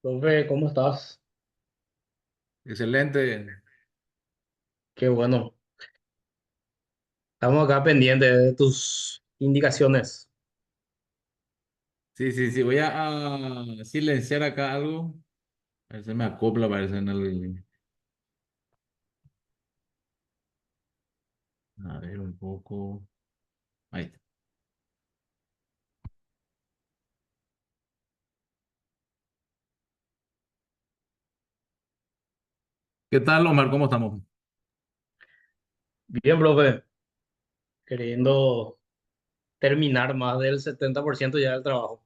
Profe, ¿cómo estás? Excelente. Qué bueno. Estamos acá pendientes de tus indicaciones. Sí, sí, sí. Voy a silenciar acá algo. A ver si me acopla, parece en el. A ver, un poco. Ahí está. ¿Qué tal, Omar? ¿Cómo estamos? Bien, profe, queriendo terminar más del 70% ya del trabajo.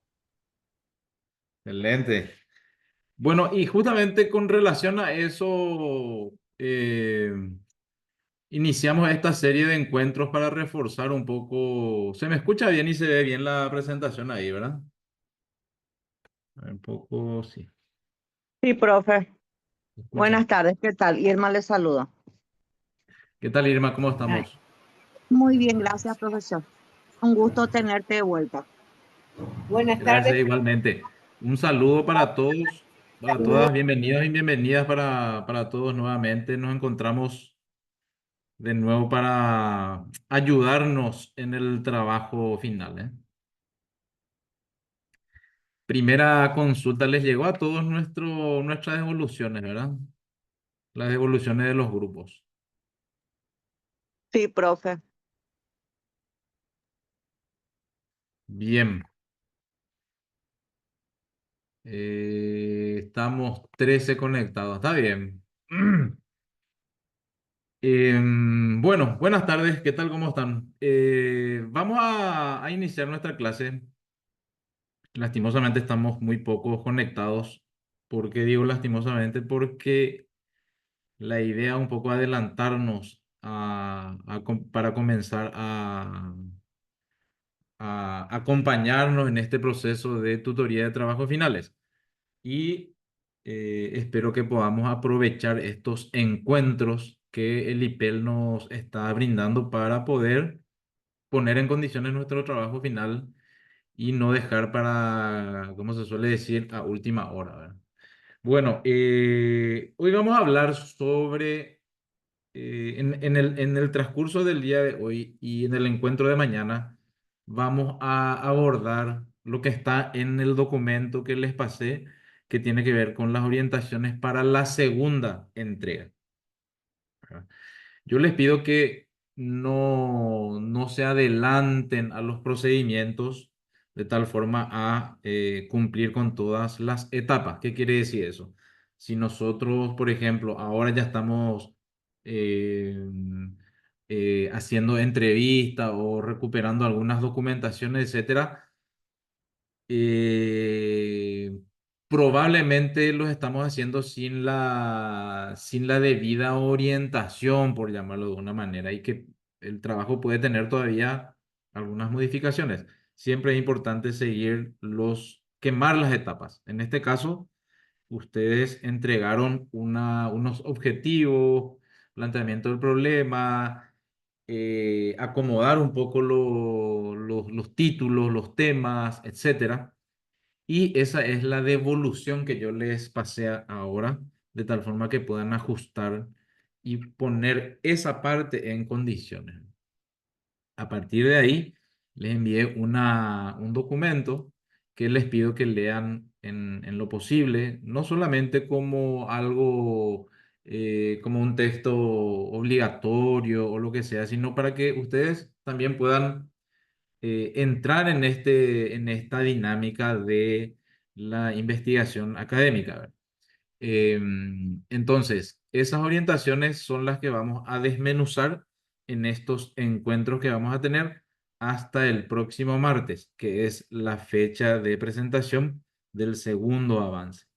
Excelente. Bueno, y justamente con relación a eso, iniciamos esta serie de encuentros para reforzar un poco. Se me escucha bien y se ve bien la presentación ahí, ¿verdad? A ver, un poco, sí. Sí, profe. ¿Se escucha? Buenas tardes, ¿qué tal? Irma le saluda. ¿Qué tal, Irma? ¿Cómo Ay, estamos? muy bien, gracias, profesor. Un gusto tenerte de vuelta. Buenas tardes. Gracias igualmente. Un saludo para todos, para todas, bienvenidos y bienvenidas para todos nuevamente. Nos encontramos de nuevo para ayudarnos en el trabajo final, ¿eh? Primera consulta, les llegó a todos nuestras devoluciones, ¿verdad? Las devoluciones de los grupos. Sí, profe. Bien. Estamos 13 conectados, está bien. Bueno, buenas tardes, ¿qué tal? ¿Cómo están? Vamos a iniciar nuestra clase. Lastimosamente estamos muy pocos conectados. ¿Por qué digo lastimosamente? Porque la idea es un poco adelantarnos para comenzar a acompañarnos en este proceso de tutoría de trabajos finales. Y espero que podamos aprovechar estos encuentros que el IPEL nos está brindando para poder poner en condiciones nuestro trabajo final y no dejar para, como se suele decir, a última hora, ¿verdad? Bueno, hoy vamos a hablar sobre, en el transcurso del día de hoy y en el encuentro de mañana, vamos a abordar lo que está en el documento que les pasé, que tiene que ver con las orientaciones para la segunda entrega, ¿verdad? Yo les pido que no se adelanten a los procedimientos de tal forma a cumplir con todas las etapas. ¿Qué quiere decir eso? Si nosotros, por ejemplo, ahora ya estamos eh, haciendo entrevistas o recuperando algunas documentaciones, etcétera, eh, probablemente los estamos haciendo sin la debida orientación, por llamarlo de una manera, y que el trabajo puede tener todavía algunas modificaciones. Siempre es importante quemar las etapas. En este caso, ustedes entregaron unos objetivos, planteamiento del problema, acomodar un poco los títulos, los temas, etcétera. Y esa es la devolución que yo les pasé ahora, de tal forma que puedan ajustar y poner esa parte en condiciones. A partir de ahí, les envié un documento que les pido que lean en lo posible, no solamente como algo, como un texto obligatorio o lo que sea, sino para que ustedes también puedan entrar en esta dinámica de la investigación académica, ¿verdad? Entonces, esas orientaciones son las que vamos a desmenuzar en estos encuentros que vamos a tener hasta el próximo martes, que es la fecha de presentación del segundo avance.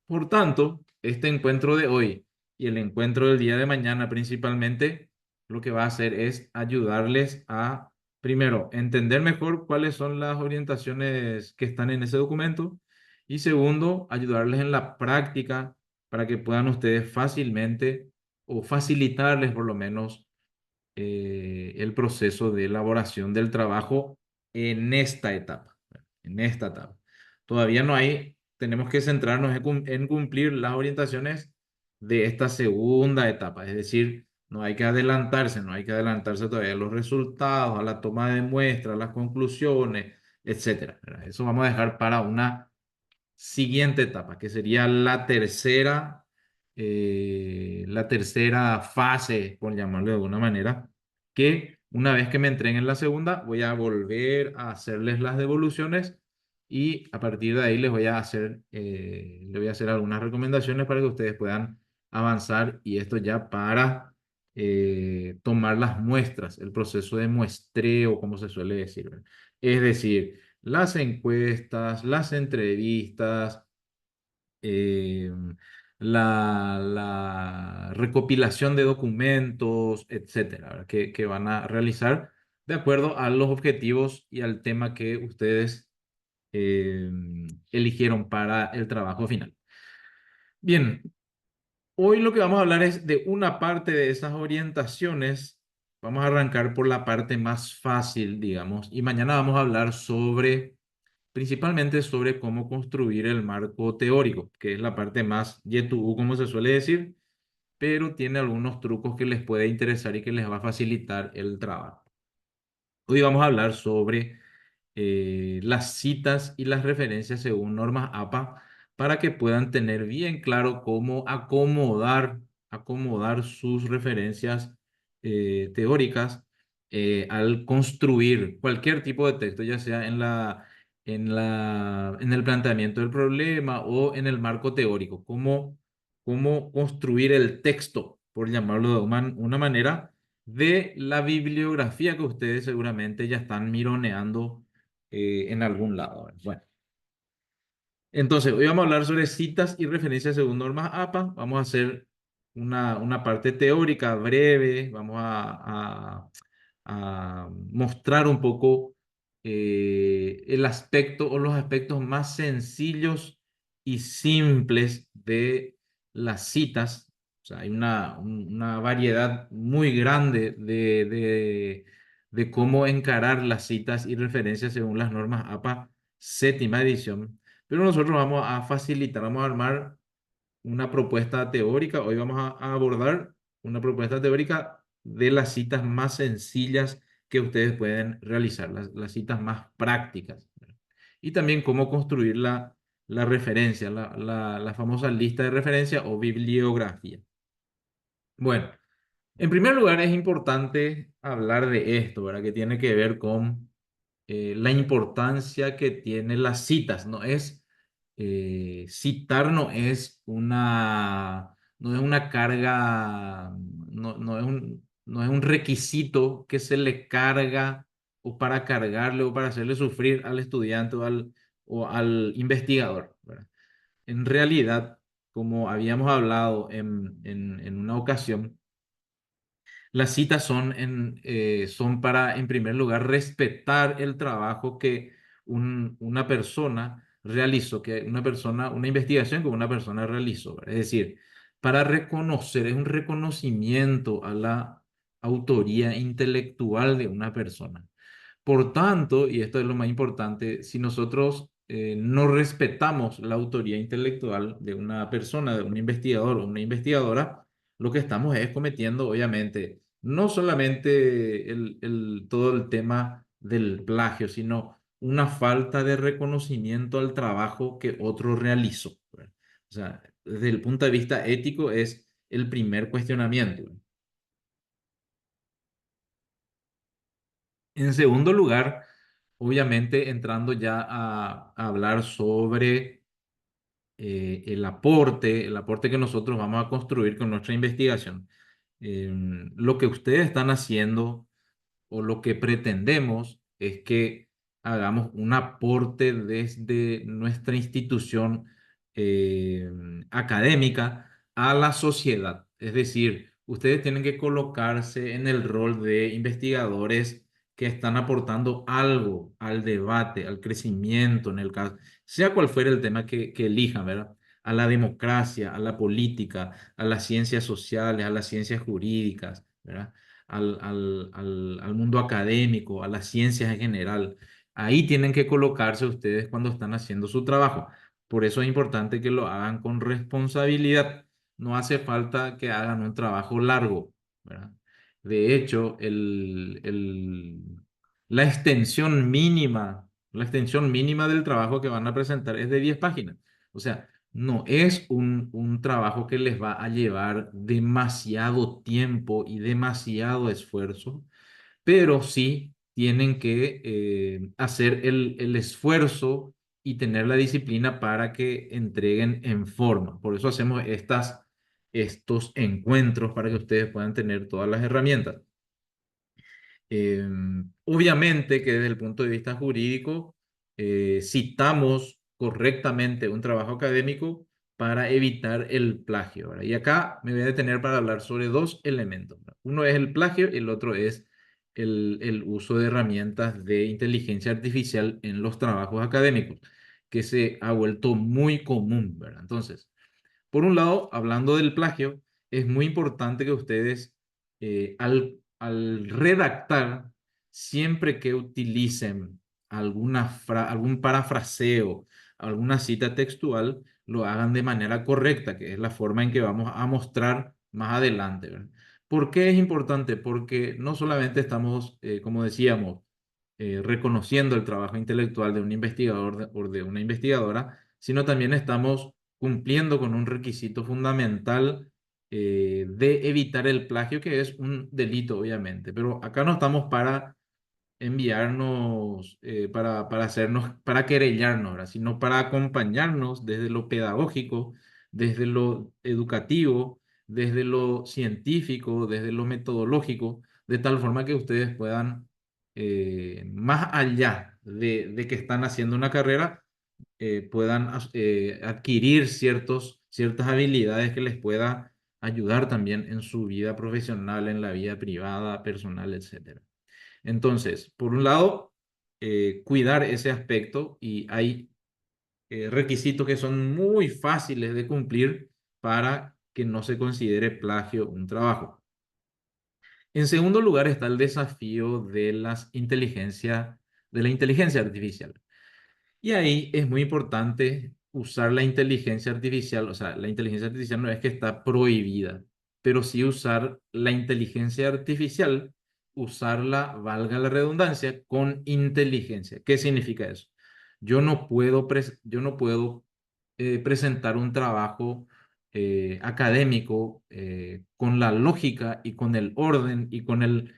Por tanto, este encuentro de hoy y el encuentro del día de mañana principalmente, lo que va a hacer es ayudarles a, primero, entender mejor cuáles son las orientaciones que están en ese documento y segundo, ayudarles en la práctica para que puedan ustedes fácilmente o facilitarles por lo menos el proceso de elaboración del trabajo en esta etapa, en esta etapa. Todavía no hay tenemos que centrarnos en cumplir las orientaciones de esta segunda etapa. Es decir, no hay que adelantarse, no hay que adelantarse todavía a los resultados, a la toma de muestras, a las conclusiones, etcétera, ¿verdad? Eso vamos a dejar para una siguiente etapa, que sería la tercera fase, por llamarlo de alguna manera, que una vez que me entreguen la segunda, voy a volver a hacerles las devoluciones y a partir de ahí les voy a hacer algunas recomendaciones para que ustedes puedan avanzar y esto ya para tomar las muestras, el proceso de muestreo, como se suele decir, ¿verdad? Es decir, las encuestas, las entrevistas, eh, la recopilación de documentos, etcétera, ¿verdad? Que van a realizar de acuerdo a los objetivos y al tema que ustedes eh, eligieron para el trabajo final. Bien, hoy lo que vamos a hablar es de una parte de esas orientaciones. Vamos a arrancar por la parte más fácil, digamos, y mañana vamos a hablar principalmente sobre cómo construir el marco teórico, que es la parte más Y2U, como se suele decir, pero tiene algunos trucos que les puede interesar y que les va a facilitar el trabajo. Hoy vamos a hablar sobre las citas y las referencias según normas APA para que puedan tener bien claro cómo acomodar sus referencias teóricas al construir cualquier tipo de texto, ya sea en el planteamiento del problema o en el marco teórico, cómo construir el texto, por llamarlo de una manera, de la bibliografía que ustedes seguramente ya están mironeando en algún lado. Bueno, entonces hoy vamos a hablar sobre citas y referencias según normas APA. Vamos a hacer una parte teórica breve. Vamos a mostrar un poco el aspecto o los aspectos más sencillos y simples de las citas. O sea, hay una variedad muy grande de cómo encarar las citas y referencias según las normas APA séptima edición. Pero nosotros vamos a facilitar, vamos a armar una propuesta teórica. Hoy vamos a abordar una propuesta teórica de las citas más sencillas que ustedes pueden realizar, las citas más prácticas, ¿verdad? Y también cómo construir la referencia, la famosa lista de referencia o bibliografía. Bueno, en primer lugar es importante hablar de esto, ¿verdad? Que tiene que ver con la importancia que tienen las citas. Citar no es una carga, no es un requisito que se le carga o para cargarle o para hacerle sufrir al estudiante o al investigador, ¿verdad? En realidad, como habíamos hablado en una ocasión, las citas son para, en primer lugar, respetar el trabajo que una persona realizó, una investigación que una persona realizó, ¿verdad? Es decir, para reconocer, es un reconocimiento a la autoría intelectual de una persona. Por tanto, y esto es lo más importante, si nosotros no respetamos la autoría intelectual de una persona, de un investigador o una investigadora, lo que estamos es cometiendo, obviamente, no solamente todo el tema del plagio, sino una falta de reconocimiento al trabajo que otro realizó, ¿verdad? O sea, desde el punto de vista ético es el primer cuestionamiento. En segundo lugar, obviamente entrando ya a hablar sobre el aporte que nosotros vamos a construir con nuestra investigación. Lo que ustedes están haciendo o lo que pretendemos es que hagamos un aporte desde nuestra institución eh, académica a la sociedad. Es decir, ustedes tienen que colocarse en el rol de investigadores que están aportando algo al debate, al crecimiento, en el caso, sea cual fuera el tema que elijan, ¿verdad? A la democracia, a la política, a las ciencias sociales, a las ciencias jurídicas, ¿verdad? Al mundo académico, a las ciencias en general. Ahí tienen que colocarse ustedes cuando están haciendo su trabajo. Por eso es importante que lo hagan con responsabilidad. No hace falta que hagan un trabajo largo, ¿verdad? De hecho, la extensión mínima del trabajo que van a presentar es de 10 páginas. O sea, no es un trabajo que les va a llevar demasiado tiempo y demasiado esfuerzo, pero sí tienen que hacer el esfuerzo y tener la disciplina para que entreguen en forma. Por eso hacemos estos encuentros para que ustedes puedan tener todas las herramientas. Eh, Obviamente que desde el punto de vista jurídico, citamos correctamente un trabajo académico para evitar el plagio, ¿verdad? Y acá me voy a detener para hablar sobre dos elementos, ¿verdad? Uno es el plagio y el otro es el uso de herramientas de inteligencia artificial en los trabajos académicos, que se ha vuelto muy común, ¿verdad? Entonces, por un lado, hablando del plagio, es muy importante que ustedes al redactar, siempre que utilicen algún parafraseo, alguna cita textual, lo hagan de manera correcta, que es la forma en que vamos a mostrar más adelante, ¿verdad? ¿Por qué es importante? Porque no solamente estamos, como decíamos, reconociendo el trabajo intelectual de un investigador o de una investigadora, sino también estamos cumpliendo con un requisito fundamental de evitar el plagio, que es un delito, obviamente. Pero acá no estamos para enviarnos, para hacernos, para querellarnos, ¿verdad? Sino para acompañarnos desde lo pedagógico, desde lo educativo, desde lo científico, desde lo metodológico, de tal forma que ustedes puedan, más allá de que están haciendo una carrera, puedan adquirir ciertas habilidades que les pueda ayudar también en su vida profesional, en la vida privada, personal, etcétera. Entonces, por un lado, cuidar ese aspecto, y hay requisitos que son muy fáciles de cumplir para que no se considere plagio un trabajo. En segundo lugar está el desafío de la inteligencia artificial. Y ahí es muy importante usar la inteligencia artificial. O sea, la inteligencia artificial no es que está prohibida, pero sí usar la inteligencia artificial, usarla, valga la redundancia, con inteligencia. ¿Qué significa eso? Yo no puedo presentar un trabajo académico con la lógica y con el orden y con el,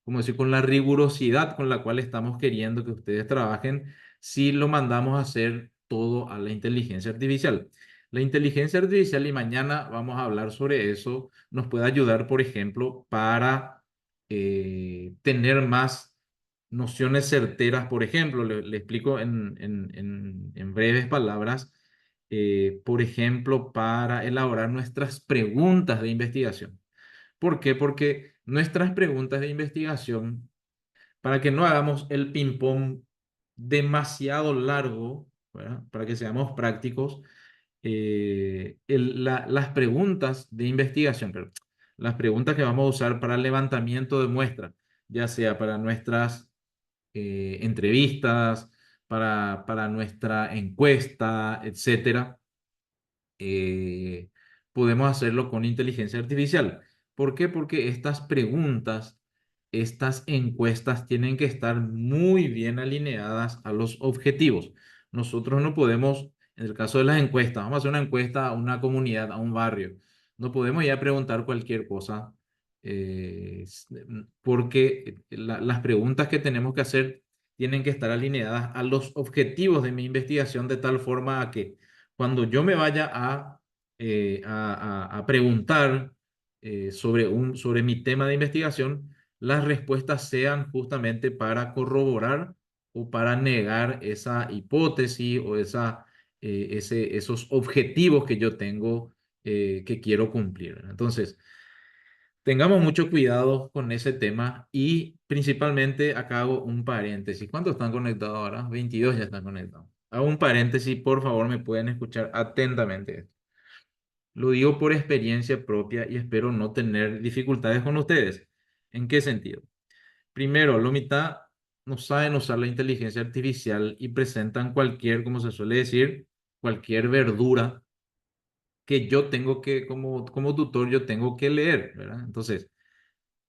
¿cómo decir? Con la rigurosidad con la cual estamos queriendo que ustedes trabajen, si lo mandamos a hacer todo a la inteligencia artificial. La inteligencia artificial, y mañana vamos a hablar sobre eso, nos puede ayudar, por ejemplo, para tener más nociones certeras. Por ejemplo, le explico en breves palabras, por ejemplo, para elaborar nuestras preguntas de investigación. ¿Por qué? Porque nuestras preguntas de investigación, para que no hagamos el ping-pong demasiado largo, ¿verdad? Para que seamos prácticos, las preguntas de investigación, pero las preguntas que vamos a usar para el levantamiento de muestras, ya sea para nuestras entrevistas, para nuestra encuesta, etcétera, eh, podemos hacerlo con inteligencia artificial. ¿Por qué? Porque estas preguntas, estas encuestas tienen que estar muy bien alineadas a los objetivos. Nosotros no podemos, en el caso de las encuestas, vamos a hacer una encuesta a una comunidad, a un barrio. No podemos ya preguntar cualquier cosa, porque las preguntas que tenemos que hacer tienen que estar alineadas a los objetivos de mi investigación, de tal forma a que cuando yo me vaya a preguntar sobre mi tema de investigación, las respuestas sean justamente para corroborar o para negar esa hipótesis o esos objetivos que yo tengo, que quiero cumplir. Entonces, tengamos mucho cuidado con ese tema, y principalmente acá hago un paréntesis. ¿Cuántos están conectados ahora? 22 ya están conectados. Hago un paréntesis, por favor, me pueden escuchar atentamente. Lo digo por experiencia propia y espero no tener dificultades con ustedes. ¿En qué sentido? Primero, no saben usar la inteligencia artificial y presentan cualquier, como se suele decir, cualquier verdura que yo tengo que, como tutor, yo tengo que leer, ¿verdad? Entonces,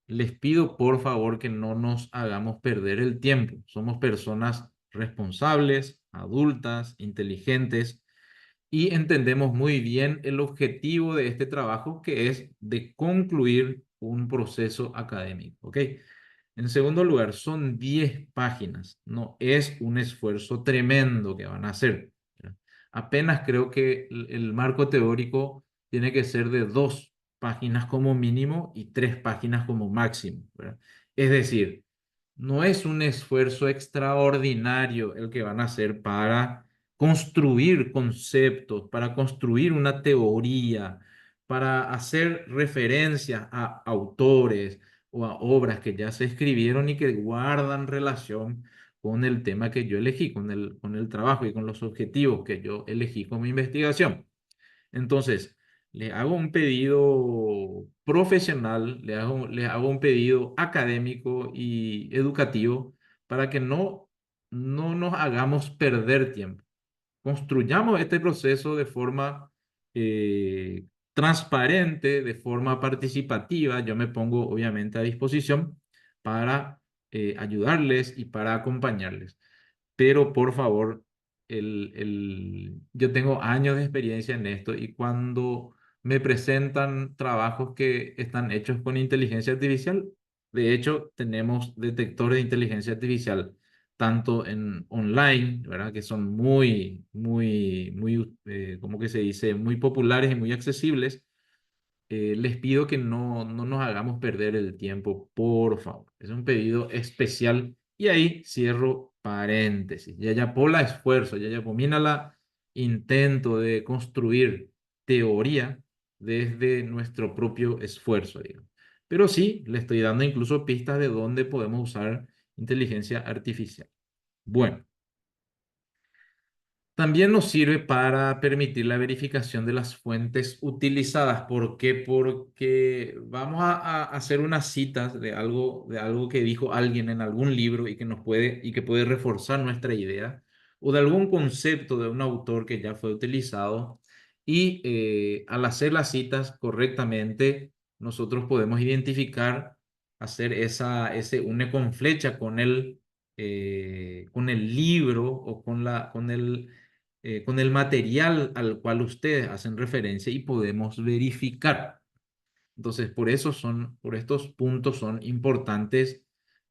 les pido por favor que no nos hagamos perder el tiempo. Somos personas responsables, adultas, inteligentes y entendemos muy bien el objetivo de este trabajo, que es de concluir un proceso académico, ¿ok? En segundo lugar, son 10 páginas, no es un esfuerzo tremendo que van a hacer, ¿verdad? Apenas creo que el marco teórico tiene que ser de 2 páginas como mínimo y 3 páginas como máximo, ¿verdad? Es decir, no es un esfuerzo extraordinario el que van a hacer para construir conceptos, para construir una teoría, para hacer referencias a autores o a obras que ya se escribieron y que guardan relación con el tema que yo elegí, con el trabajo y con los objetivos que yo elegí como investigación. Entonces, le hago un pedido profesional, le hago un pedido académico y educativo para que no nos hagamos perder tiempo. Construyamos este proceso de forma transparente, de forma participativa. Yo me pongo obviamente a disposición para ayudarles y para acompañarles. Pero por favor, yo tengo años de experiencia en esto y cuando me presentan trabajos que están hechos con inteligencia artificial, de hecho, tenemos detectores de inteligencia artificial tanto en online, ¿verdad? Que son ¿cómo que se dice? Muy populares y muy accesibles. Les pido que no nos hagamos perder el tiempo, por favor. Es un pedido especial. Y ahí cierro paréntesis. Yayapola esfuerzo, Yayapomínala intento de construir teoría desde nuestro propio esfuerzo, digamos. Pero sí, le estoy dando incluso pistas de dónde podemos usar inteligencia artificial. Bueno. También nos sirve para permitir la verificación de las fuentes utilizadas. ¿Por qué? Porque vamos a hacer unas citas de algo que dijo alguien en algún libro y que puede reforzar nuestra idea, o de algún concepto de un autor que ya fue utilizado. Y al hacer las citas correctamente, nosotros podemos identificar, hacer ese une con flecha con el libro o con el material al cual ustedes hacen referencia y podemos verificar. Entonces, por estos puntos son importantes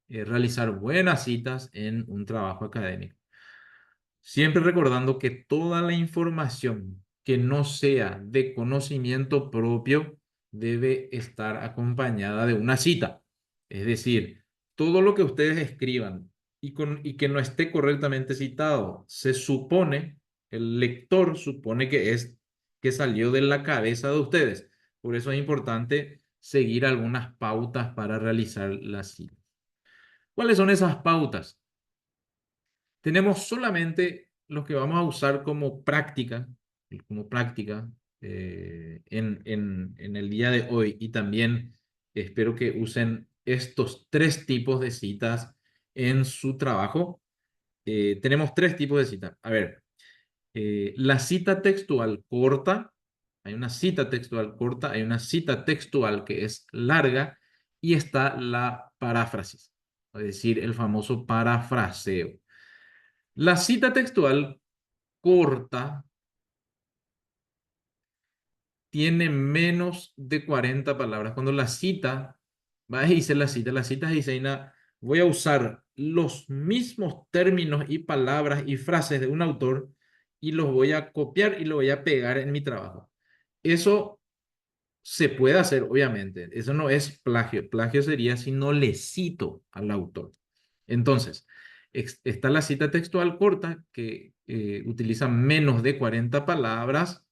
realizar buenas citas en un trabajo académico. Siempre recordando que toda la información que no sea de conocimiento propio debe estar acompañada de una cita. Es decir, todo lo que ustedes escriban y que no esté correctamente citado, el lector supone que salió de la cabeza de ustedes. Por eso es importante seguir algunas pautas para realizar la cita. ¿Cuáles son esas pautas? Tenemos solamente los que vamos a usar como práctica en el día de hoy, y también espero que usen estos 3 tipos de citas en su trabajo. Tenemos 3 tipos de citas. A ver, la cita textual corta, hay una cita textual corta, hay una cita textual que es larga y está la paráfrasis, es decir, el famoso parafraseo. La cita textual corta tiene menos de 40 palabras. Cuando la cita, va a decir la cita dice, voy a usar los mismos términos y palabras y frases de un autor y los voy a copiar y lo voy a pegar en mi trabajo. Eso se puede hacer, obviamente. Eso no es plagio. Plagio sería si no le cito al autor. Entonces, está la cita textual corta que utiliza menos de 40 palabras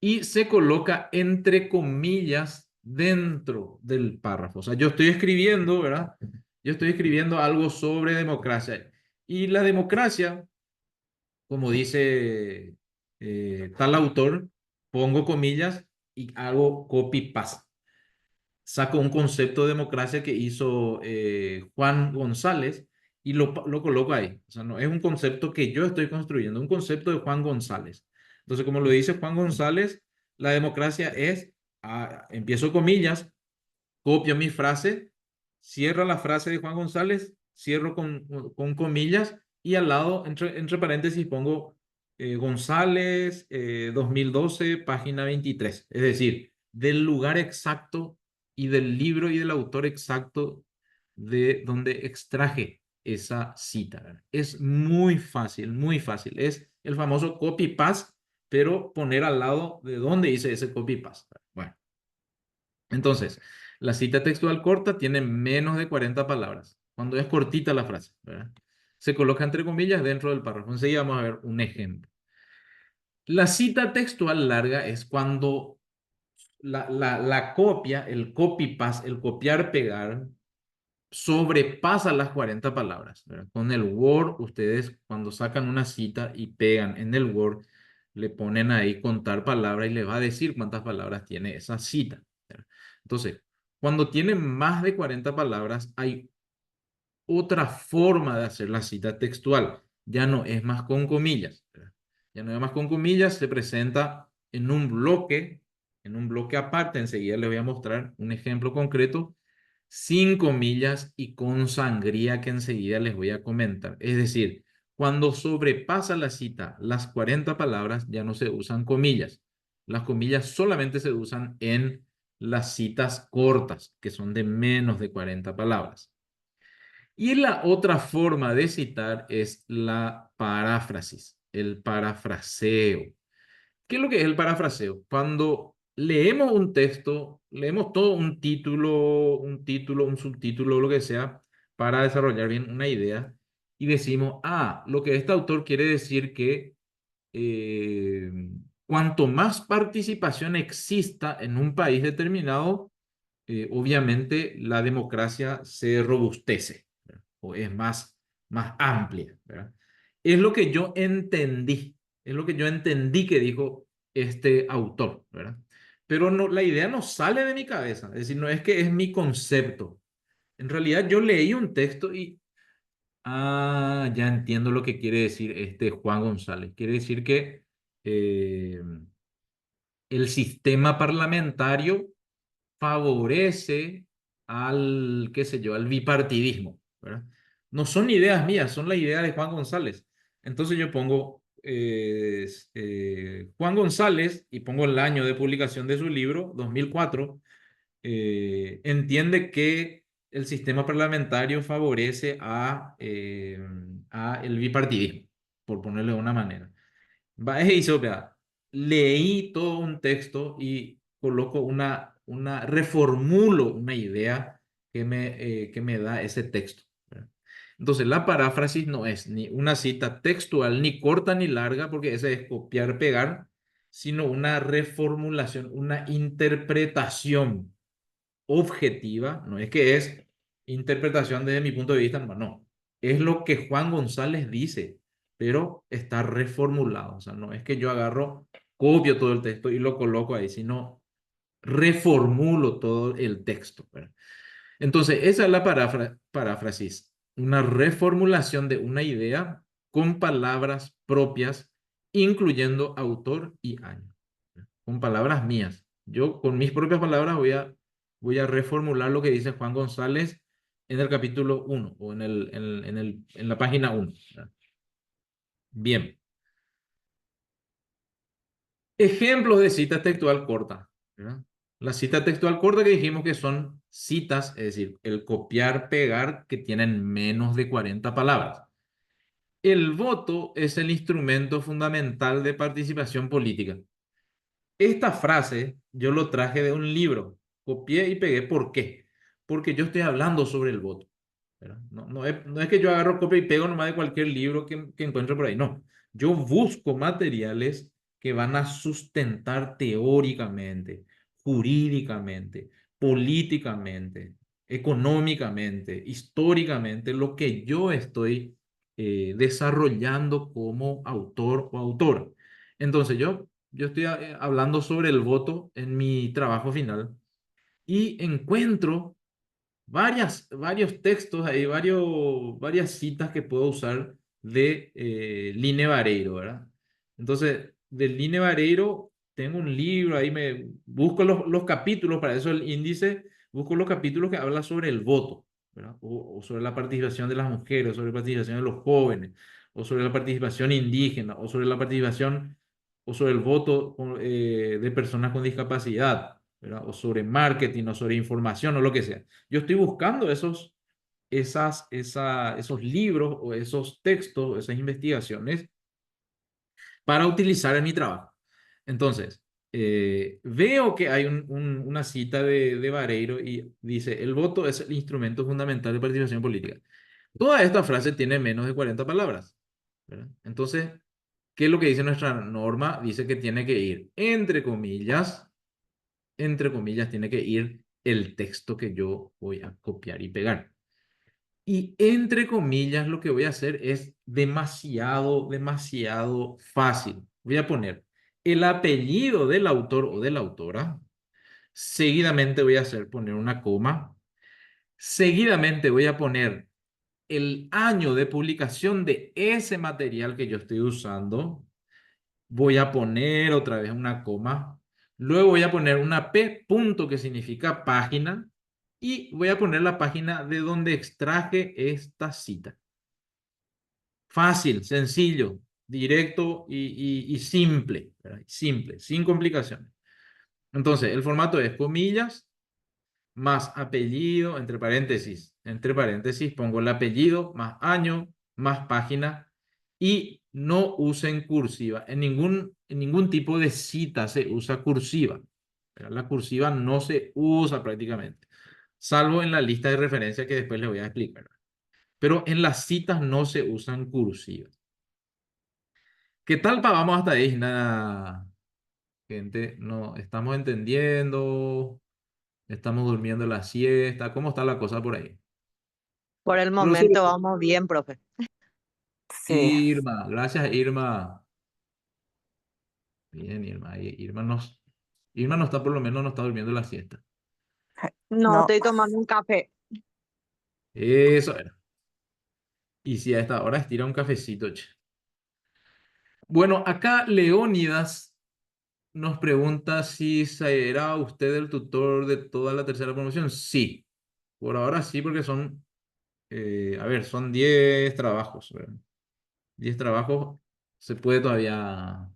y se coloca entre comillas dentro del párrafo. O sea, yo estoy escribiendo, ¿verdad? Yo estoy escribiendo algo sobre democracia. Y la democracia, como dice tal autor, pongo comillas y hago copy-paste. Saco un concepto de democracia que hizo Juan González y lo coloco ahí. O sea, no es un concepto que yo estoy construyendo, un concepto de Juan González. Entonces, como lo dice Juan González, la democracia es, empiezo comillas, copio mi frase, cierro la frase de Juan González, cierro con comillas y al lado, entre paréntesis, pongo González 2012, página 23. Es decir, del lugar exacto y del libro y del autor exacto de donde extraje esa cita. ¿Verdad? Es muy fácil, muy fácil. Es el famoso copy-paste, pero poner al lado de dónde hice ese copy-paste. Bueno. Entonces, la cita textual corta tiene menos de 40 palabras. Cuando es cortita la frase, ¿verdad? Se coloca entre comillas dentro del párrafo. Enseguida vamos a ver un ejemplo. La cita textual larga es cuando la copia, el copy-paste, el copiar-pegar, sobrepasa las 40 palabras, ¿verdad? Con el Word, ustedes cuando sacan una cita y pegan en el Word, le ponen ahí contar palabras y le va a decir cuántas palabras tiene esa cita, ¿verdad? Entonces, cuando tiene más de 40 palabras, hay otra forma de hacer la cita textual. Ya no es más con comillas, ¿verdad? Ya no es más con comillas, se presenta en un bloque aparte. Enseguida les voy a mostrar un ejemplo concreto sin comillas y con sangría que enseguida les voy a comentar. Es decir, cuando sobrepasa la cita las 40 palabras, ya no se usan comillas. Las comillas solamente se usan en las citas cortas, que son de menos de 40 palabras. Y la otra forma de citar es la paráfrasis, el parafraseo. ¿Qué es lo que es el parafraseo? Cuando leemos un texto, leemos todo un subtítulo, lo que sea, para desarrollar bien una idea y decimos, lo que este autor quiere decir que eh, cuanto más participación exista en un país determinado, obviamente la democracia se robustece, ¿verdad? O es más amplia, ¿verdad? Es lo que yo entendí, es lo que yo entendí que dijo este autor, ¿verdad? Pero no, la idea no sale de mi cabeza, es decir, no es que es mi concepto. En realidad yo leí un texto y, ya entiendo lo que quiere decir este Juan González. Quiere decir que eh, el sistema parlamentario favorece al, qué sé yo, al bipartidismo, ¿verdad? No son ideas mías, son la idea de Juan González. Entonces yo pongo Juan González y pongo el año de publicación de su libro, 2004, entiende que el sistema parlamentario favorece a el bipartidismo, por ponerlo de una manera. Va, hizo, vea, leí todo un texto y coloco reformulo una idea que me da ese texto. ¿Verdad? Entonces, la paráfrasis no es ni una cita textual, ni corta ni larga, porque ese es copiar, pegar, sino una reformulación, una interpretación objetiva, no es que es interpretación desde mi punto de vista, no, no, es lo que Juan González dice, pero está reformulado, o sea, no es que yo agarro, copio todo el texto y lo coloco ahí, sino reformulo todo el texto, ¿verdad? Entonces, esa es la paráfrasis, una reformulación de una idea con palabras propias, incluyendo autor y año, ¿verdad? Con palabras mías. Yo con mis propias palabras voy a reformular lo que dice Juan González en el capítulo 1 o en la página 1. Bien. Ejemplos de cita textual corta, ¿verdad? La cita textual corta que dijimos que son citas, es decir, el copiar, pegar que tienen menos de 40 palabras. El voto es el instrumento fundamental de participación política. Esta frase yo lo traje de un libro, copié y pegué. ¿Por qué? Porque yo estoy hablando sobre el voto, ¿verdad? No es que yo agarro, copio y pego nomás de cualquier libro que encuentro por ahí, no. Yo busco materiales que van a sustentar teóricamente, jurídicamente, políticamente, económicamente, históricamente, lo que yo estoy desarrollando como autor o autora. Entonces yo estoy hablando sobre el voto en mi trabajo final y encuentro varios textos, hay varias citas que puedo usar de Line Vareiro, ¿verdad? Entonces, de Line Vareiro tengo un libro, ahí me busco los capítulos, para eso el índice, busco los capítulos que hablan sobre el voto, ¿verdad? O sobre la participación de las mujeres, o sobre la participación de los jóvenes, o sobre la participación indígena, o sobre la participación, o sobre el voto de personas con discapacidad, ¿verdad? O sobre marketing, o sobre información, o lo que sea. Yo estoy buscando esos libros o esos textos, o esas investigaciones para utilizar en mi trabajo. Entonces, veo que hay una cita de Vareiro y dice, el voto es el instrumento fundamental de participación política. Toda esta frase tiene menos de 40 palabras, ¿verdad? Entonces, ¿qué es lo que dice nuestra norma? Dice que tiene que ir, entre comillas, tiene que ir el texto que yo voy a copiar y pegar. Y entre comillas, lo que voy a hacer es demasiado fácil. Voy a poner el apellido del autor o de la autora. Seguidamente voy a hacer poner una coma. Seguidamente voy a poner el año de publicación de ese material que yo estoy usando. Voy a poner otra vez una coma. Luego voy a poner una P, punto, que significa página. Y voy a poner la página de donde extraje esta cita. Fácil, sencillo, directo y simple, ¿verdad? Simple, sin complicaciones. Entonces, el formato es comillas más apellido, entre paréntesis pongo el apellido más año más página y no usen cursiva. En ningún tipo de cita se usa cursiva. ¿Verdad? La cursiva no se usa prácticamente, salvo en la lista de referencia que después les voy a explicar. Pero en las citas no se usan cursivas. ¿Qué tal pa? Vamos hasta ahí, nada, gente, no, estamos entendiendo, estamos durmiendo la siesta, ¿cómo está la cosa por ahí? Por el Profesor momento vamos bien, profe. Sí, Irma, gracias Irma. Bien, Irma, Irma no está, por lo menos no está durmiendo la siesta. No, no, estoy tomando un café. Eso era. Y si a esta hora estira un cafecito, che. Bueno, acá Leónidas nos pregunta si será usted el tutor de toda la tercera promoción. Sí, por ahora sí, porque a ver, son 10 trabajos, ¿verdad? 10 trabajos se puede todavía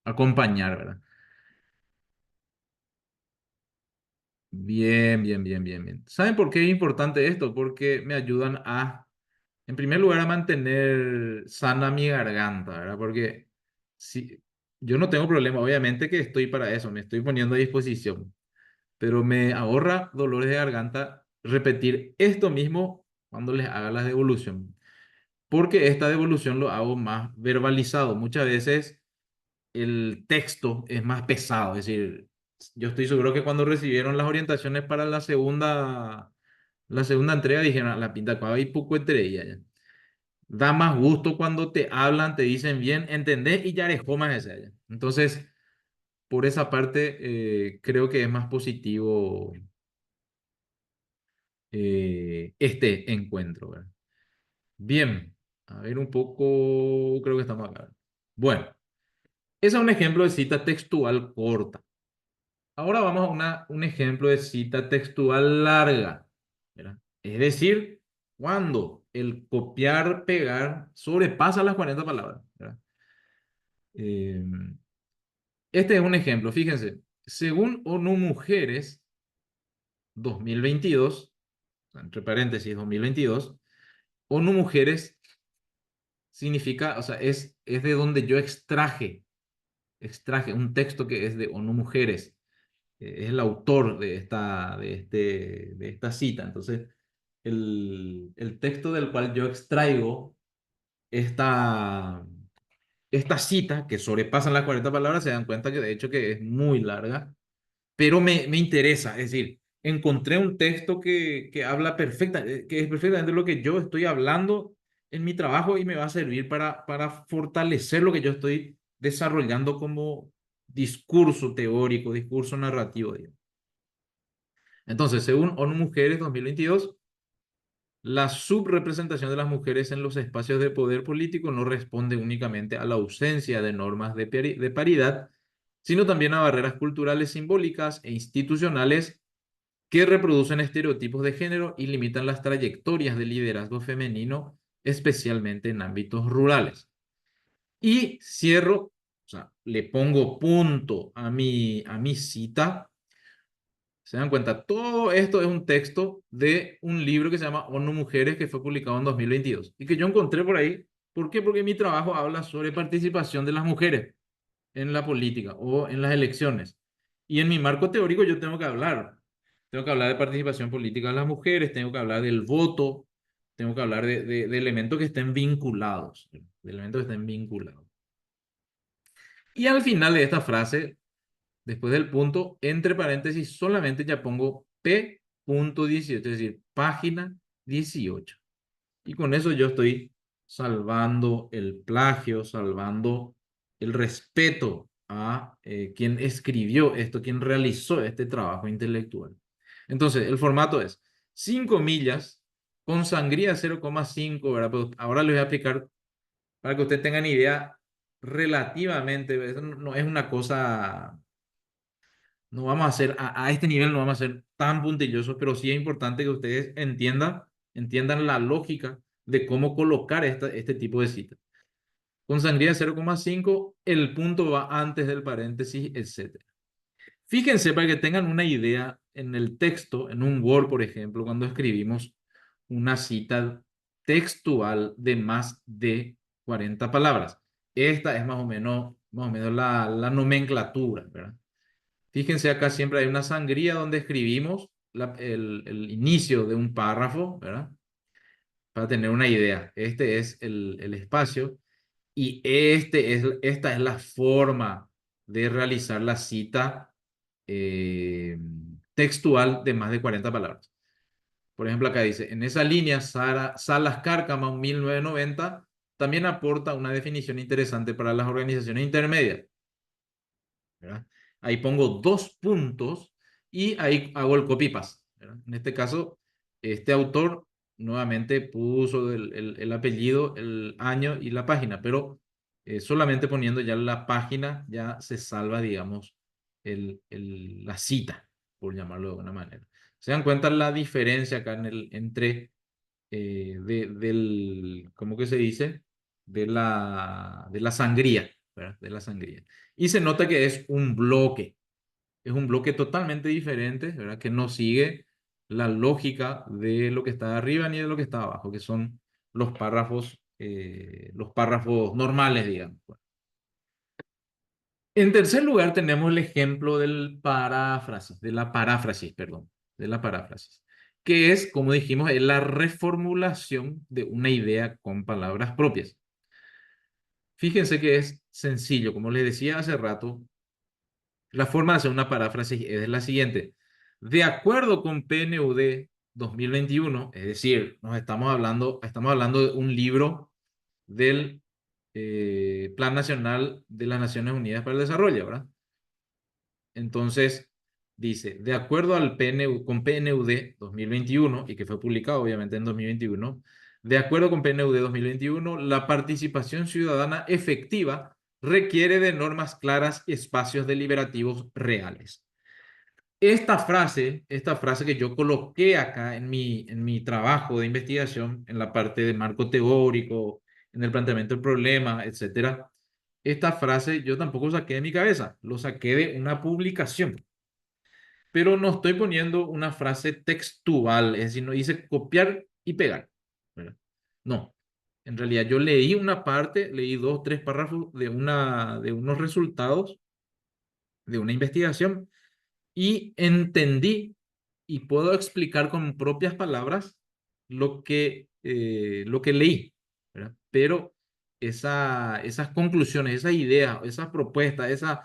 acompañar, ¿verdad? Bien. ¿Saben por qué es importante esto? Porque me ayudan en primer lugar, a mantener sana mi garganta, ¿verdad? Porque si, yo no tengo problema, obviamente que estoy para eso, me estoy poniendo a disposición, pero me ahorra dolores de garganta repetir esto mismo cuando les haga la devolución, porque esta devolución lo hago más verbalizado. Muchas veces el texto es más pesado, es decir, yo estoy seguro que cuando recibieron las orientaciones para la segunda entrega dijeron, "Ah, la pinta cuava y poco entre ella ya. Da más gusto cuando te hablan, te dicen bien, entendés y ya eres más esa ya". Entonces, por esa parte, creo que es más positivo este encuentro, ¿verdad? Bien, a ver un poco, creo que estamos acá. Bueno, ese es un ejemplo de cita textual corta. Ahora vamos a un ejemplo de cita textual larga, ¿verdad? Es decir, cuando el copiar, pegar sobrepasa las 40 palabras, ¿verdad? Eh, este es un ejemplo, fíjense. Según ONU Mujeres 2022, entre paréntesis 2022, ONU Mujeres significa, o sea, es de donde yo extraje un texto que es de ONU Mujeres. Es el autor de esta cita. Entonces, el texto del cual yo extraigo esta, esta cita, que sobrepasan las 40 palabras, se dan cuenta que de hecho que es muy larga, pero me interesa, es decir, encontré un texto que habla que es perfectamente lo que yo estoy hablando en mi trabajo y me va a servir para fortalecer lo que yo estoy desarrollando como discurso teórico, discurso narrativo, digamos. Entonces, según ONU Mujeres 2022, la subrepresentación de las mujeres en los espacios de poder político no responde únicamente a la ausencia de normas de paridad, sino también a barreras culturales simbólicas e institucionales que reproducen estereotipos de género y limitan las trayectorias de liderazgo femenino, especialmente en ámbitos rurales. Y cierro, o sea, le pongo punto a mi cita. Se dan cuenta, todo esto es un texto de un libro que se llama ONU Mujeres, que fue publicado en 2022 y que yo encontré por ahí. ¿Por qué? Porque mi trabajo habla sobre participación de las mujeres en la política o en las elecciones. Y en mi marco teórico yo tengo que hablar. Tengo que hablar de participación política de las mujeres, tengo que hablar del voto, tengo que hablar de elementos que estén vinculados, de elementos que estén vinculados. Y al final de esta frase, después del punto, entre paréntesis, solamente ya pongo P.18, es decir, página 18. Y con eso yo estoy salvando el plagio, salvando el respeto a quien escribió esto, quien realizó este trabajo intelectual. Entonces, el formato es 5 millas con sangría 0,5, ¿verdad? Pero ahora les voy a explicar para que ustedes tengan idea relativamente, eso no es una cosa, no vamos a hacer, a este nivel no vamos a ser tan puntillosos, pero sí es importante que ustedes entiendan la lógica de cómo colocar este tipo de citas. Con sangría 0,5, el punto va antes del paréntesis, etc. Fíjense para que tengan una idea en el texto, en un Word, por ejemplo, cuando escribimos una cita textual de más de 40 palabras. Esta es más o menos la nomenclatura, ¿verdad? Fíjense acá siempre hay una sangría donde escribimos el inicio de un párrafo, ¿verdad? Para tener una idea. Este es el espacio y esta es la forma de realizar la cita textual de más de 40 palabras. Por ejemplo, acá dice, en esa línea, Salas Cárcama, 1990, también aporta una definición interesante para las organizaciones intermedias, ¿verdad? Ahí pongo 2 puntos y ahí hago el copy-paste, ¿verdad? En este caso, este autor nuevamente puso el apellido, el año y la página, pero solamente poniendo ya la página ya se salva, digamos, la cita, por llamarlo de alguna manera. ¿Se dan cuenta la diferencia acá entre, ¿cómo que se dice? De la sangría, ¿verdad? De la sangría. Y se nota que es un bloque totalmente diferente, ¿verdad? Que no sigue la lógica de lo que está arriba ni de lo que está abajo, que son los párrafos normales, digamos. En tercer lugar, tenemos el ejemplo de la paráfrasis, perdón, de la paráfrasis, que es, como dijimos, es la reformulación de una idea con palabras propias. Fíjense que es sencillo, como les decía hace rato, la forma de hacer una paráfrasis es la siguiente. De acuerdo con PNUD 2021, es decir, estamos hablando de un libro del Plan Nacional de las Naciones Unidas para el Desarrollo, ¿verdad? Entonces, dice, de acuerdo con PNUD 2021, y que fue publicado obviamente en 2021, de acuerdo con PNUD 2021, la participación ciudadana efectiva requiere de normas claras y espacios deliberativos reales. Esta frase que yo coloqué acá en mi trabajo de investigación, en la parte de marco teórico, en el planteamiento del problema, etcétera, esta frase yo tampoco saqué de mi cabeza, lo saqué de una publicación. Pero no estoy poniendo una frase textual, es decir, no dice copiar y pegar, ¿verdad? No, en realidad yo leí una parte, leí 2, 3 párrafos de unos resultados de una investigación y entendí y puedo explicar con propias palabras lo que leí, ¿verdad? Pero esas conclusiones, esas ideas, esas propuestas, esa,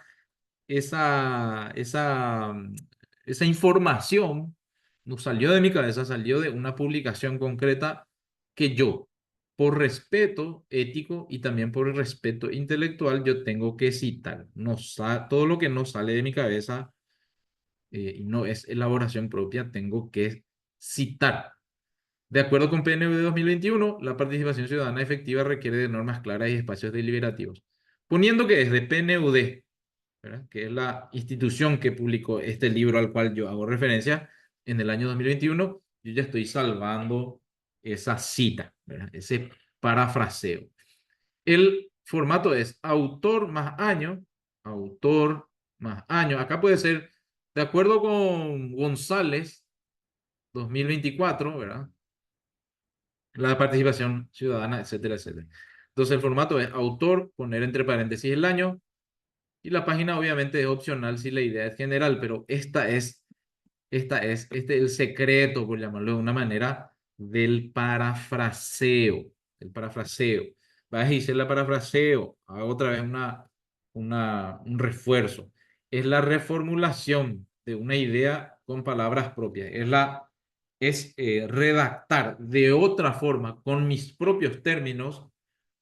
esa, mm, esa información no salió de mi cabeza, salió de una publicación concreta que yo, por respeto ético y también por respeto intelectual, yo tengo que citar. No, todo lo que no sale de mi cabeza y no es elaboración propia, tengo que citar. De acuerdo con PNUD 2021, la participación ciudadana efectiva requiere de normas claras y espacios deliberativos. Poniendo que desde PNUD, ¿verdad?, que es la institución que publicó este libro al cual yo hago referencia, en el año 2021, yo ya estoy salvando esa cita, ¿verdad?, ese parafraseo. El formato es autor más año, autor más año. Acá puede ser, de acuerdo con González, 2024, ¿verdad?, la participación ciudadana, etcétera, etcétera. Entonces el formato es autor, poner entre paréntesis el año, y la página obviamente es opcional si la idea es general, pero este es el secreto, por llamarlo de una manera, del parafraseo. El parafraseo. Vas a decir la parafraseo, hago otra vez un refuerzo. Es la reformulación de una idea con palabras propias. Es redactar de otra forma, con mis propios términos,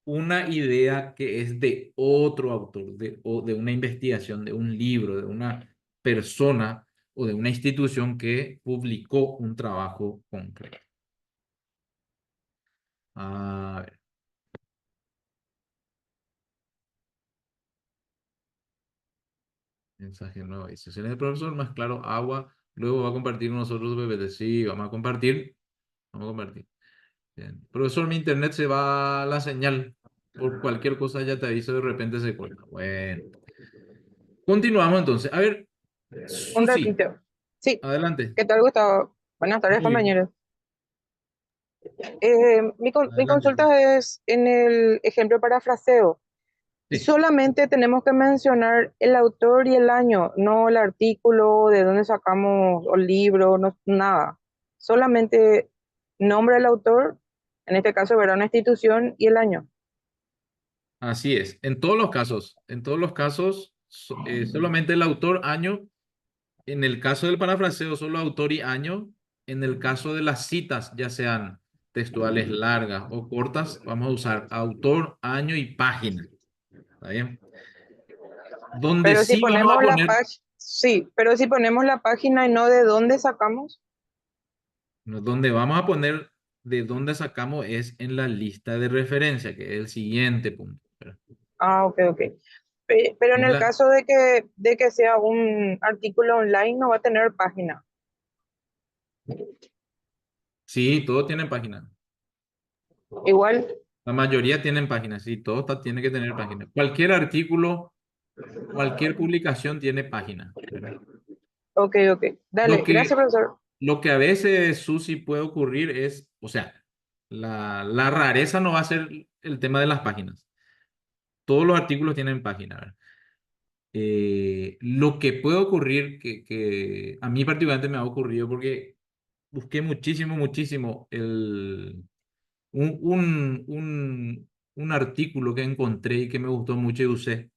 una idea que es de otro autor, o de una investigación, de un libro, de una persona o de una institución que publicó un trabajo concreto. A ver. Mensaje nuevo. Sesiones del profesor, más claro, agua. Luego va a compartir con nosotros su PPT. Sí, vamos a compartir. Vamos a compartir. Bien. Profesor, mi internet se va la señal. Por cualquier cosa ya te aviso, de repente se corta. Bueno. Continuamos entonces. A ver, Un Susi, ratito. Sí, adelante. ¿qué tal, Gustavo? Buenas tardes, Muy bien. compañeros. Mi Adelante, Susi. consulta es en el ejemplo parafraseo. Sí. Solamente tenemos que mencionar el autor y el año, no el artículo, de dónde sacamos el libro, no, nada. Solamente nombre del autor, en este caso, verá una institución y el año. Así es. En todos los casos, solamente el autor, año. En el caso del parafraseo, solo autor y año. En el caso de las citas, ya sean textuales largas o cortas, vamos a usar autor, año y página. ¿Está bien? Donde Pero si sí vamos a ponemos la poner, página, sí, pero si ponemos la página y no de dónde sacamos. donde vamos a poner de dónde sacamos es en la lista de referencia, que es el siguiente punto. ¿Verdad? Ah, ok, ok. Pero en En el la, caso de que sea un artículo online, no va a tener página. sí, todo tiene página. Igual, La mayoría tienen páginas, sí, todo tiene que tener página. Cualquier artículo, cualquier publicación tiene página, ¿verdad? ok, ok. Lo Dale, gracias, que, profesor. lo que a veces, Susi, puede ocurrir es, o sea, la rareza no va a ser el tema de las páginas. Todos los artículos tienen página, ¿verdad? Lo que puede ocurrir, que a mí particularmente me ha ocurrido porque busqué muchísimo, muchísimo un artículo que encontré y que me gustó mucho y usé,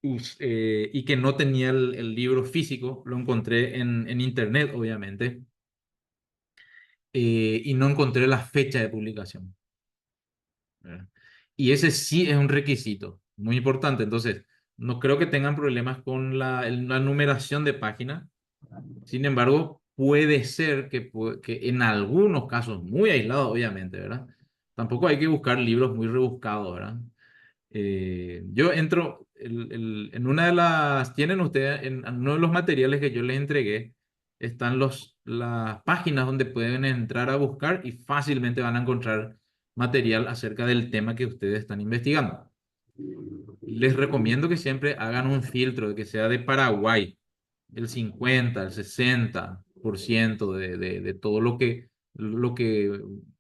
y que no tenía el libro físico, lo encontré en internet, obviamente, y no encontré la fecha de publicación, ¿verdad? Y ese sí es un requisito muy importante. Entonces, no creo que tengan problemas con la numeración de páginas. Sin embargo, puede ser que en algunos casos muy aislados, obviamente, ¿verdad? Tampoco hay que buscar libros muy rebuscados, ¿verdad? Yo entro en una de las, tienen ustedes, en uno de los materiales que yo les entregué, están las páginas donde pueden entrar a buscar y fácilmente van a encontrar material acerca del tema que ustedes están investigando. Les recomiendo que siempre hagan un filtro de que sea de Paraguay, el 50, el 60% de todo lo que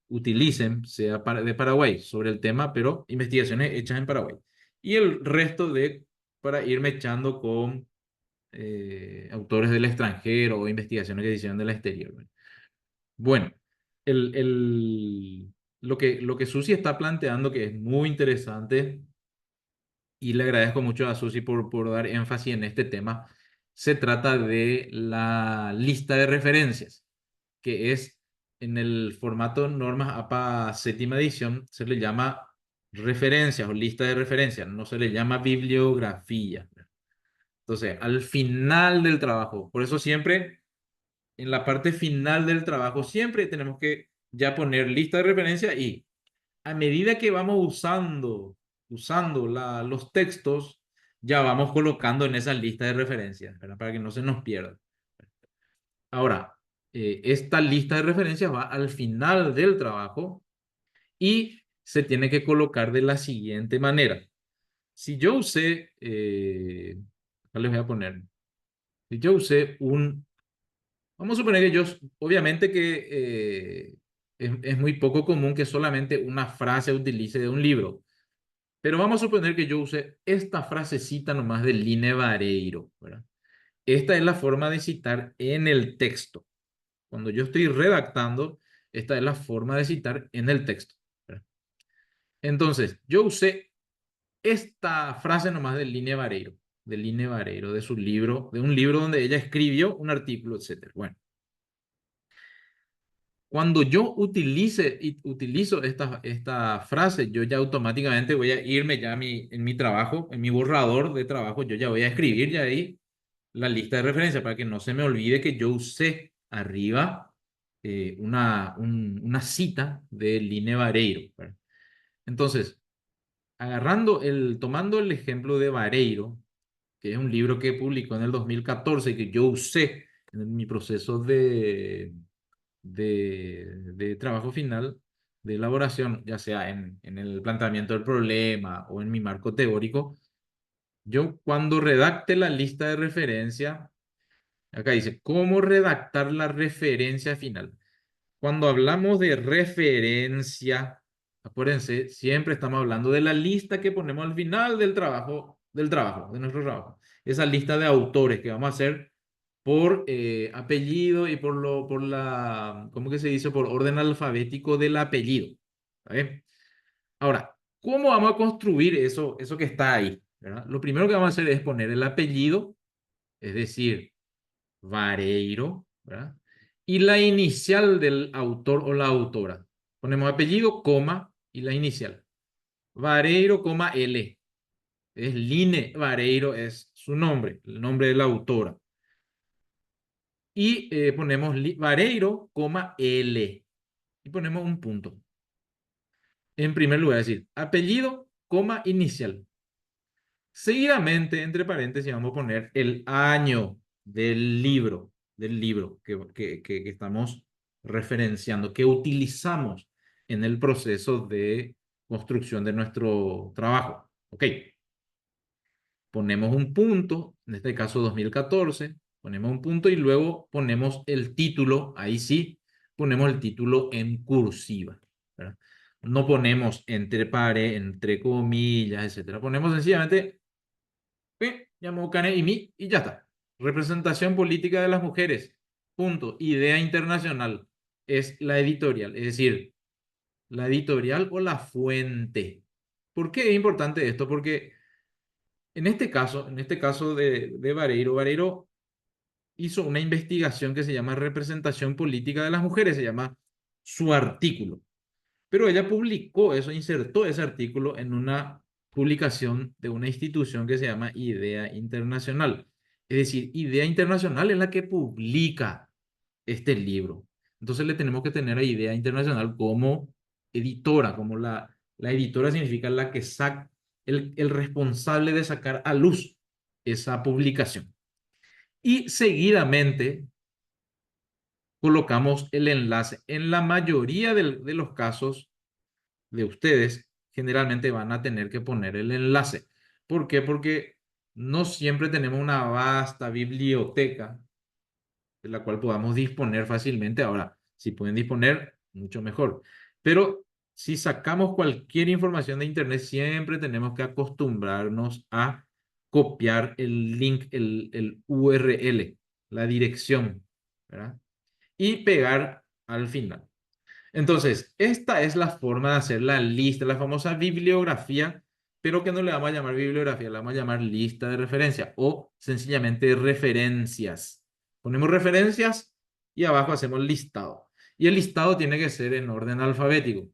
utilicen sea de Paraguay sobre el tema, pero investigaciones hechas en Paraguay. Y el resto para irme echando con autores del extranjero o investigaciones que se hicieron del exterior. Bueno, el, el, lo que Susi está planteando, que es muy interesante, y le agradezco mucho a Susi por dar énfasis en este tema. Se trata de la lista de referencias, que es en el formato normas APA séptima edición, se le llama referencias o lista de referencias, no se le llama bibliografía. Entonces, al final del trabajo, por eso siempre en la parte final del trabajo, siempre tenemos que ya poner lista de referencia y a medida que vamos usando los textos, ya vamos colocando en esa lista de referencias, ¿verdad? Para que no se nos pierda. Ahora, esta lista de referencias va al final del trabajo y se tiene que colocar de la siguiente manera. Si yo usé, acá les voy a poner, si yo usé vamos a suponer que obviamente que es muy poco común que solamente una frase utilice de un libro, pero vamos a suponer que yo use esta frasecita nomás de Line Vareiro, ¿verdad? Esta es la forma de citar en el texto. Cuando yo estoy redactando, esta es la forma de citar en el texto, ¿verdad? Entonces, yo usé esta frase nomás de Line Vareiro, de su libro, de un libro donde ella escribió un artículo, etc. Bueno, cuando yo utilizo esta frase, yo ya automáticamente voy a irme ya en mi trabajo, en mi borrador de trabajo, yo ya voy a escribir ya ahí la lista de referencia para que no se me olvide que yo usé arriba una cita de Line Vareiro, ¿verdad? Entonces, tomando el ejemplo de Vareiro, que es un libro que publicó en el 2014 y que yo usé en mi proceso de trabajo final, de elaboración, ya sea en el planteamiento del problema o en mi marco teórico, yo cuando redacte la lista de referencia, acá dice, ¿cómo redactar la referencia final? Cuando hablamos de referencia, acuérdense, siempre estamos hablando de la lista que ponemos al final de nuestro trabajo. Esa lista de autores que vamos a hacer por apellido y ¿cómo que se dice? Por orden alfabético del apellido. ¿Está bien? Ahora, ¿cómo vamos a construir eso que está ahí? ¿Verdad? Lo primero que vamos a hacer es poner el apellido, es decir, Vareiro, ¿verdad? Y la inicial del autor o la autora. Ponemos apellido, coma, y la inicial. Vareiro, coma, L. Es Line Vareiro, es su nombre, el nombre de la autora. Y ponemos Vareiro, coma, L. Y ponemos un punto. En primer lugar, es decir, apellido, coma, inicial. Seguidamente, entre paréntesis, vamos a poner el año del libro que estamos referenciando, que utilizamos en el proceso de construcción de nuestro trabajo. Ok. Ponemos un punto, en este caso 2014, ponemos un punto y luego ponemos el título, ahí sí, ponemos el título en cursiva, ¿verdad? No ponemos entre comillas, etcétera. Ponemos sencillamente llamó Cane y Mi y ya está. Representación política de las mujeres. Punto. Idea internacional. Es la editorial, es decir, la editorial o la fuente. ¿Por qué es importante esto? Porque en este caso de Vareiro hizo una investigación que se llama Representación política de las mujeres, se llama su artículo. Pero ella publicó eso, insertó ese artículo en una publicación de una institución que se llama Idea Internacional. Es decir, Idea Internacional es la que publica este libro. Entonces le tenemos que tener a Idea Internacional como editora, como la editora significa la que saca, el responsable de sacar a luz esa publicación. Y seguidamente colocamos el enlace. En la mayoría de los casos de ustedes, generalmente van a tener que poner el enlace. ¿Por qué? Porque no siempre tenemos una vasta biblioteca de la cual podamos disponer fácilmente. Ahora, si pueden disponer, mucho mejor. Pero si sacamos cualquier información de internet, siempre tenemos que acostumbrarnos a copiar el link, el URL, la dirección, ¿verdad? Y pegar al final. Entonces, esta es la forma de hacer la lista, la famosa bibliografía, pero que no le vamos a llamar bibliografía, le vamos a llamar lista de referencia o sencillamente referencias. Ponemos referencias y abajo hacemos listado. Y el listado tiene que ser en orden alfabético.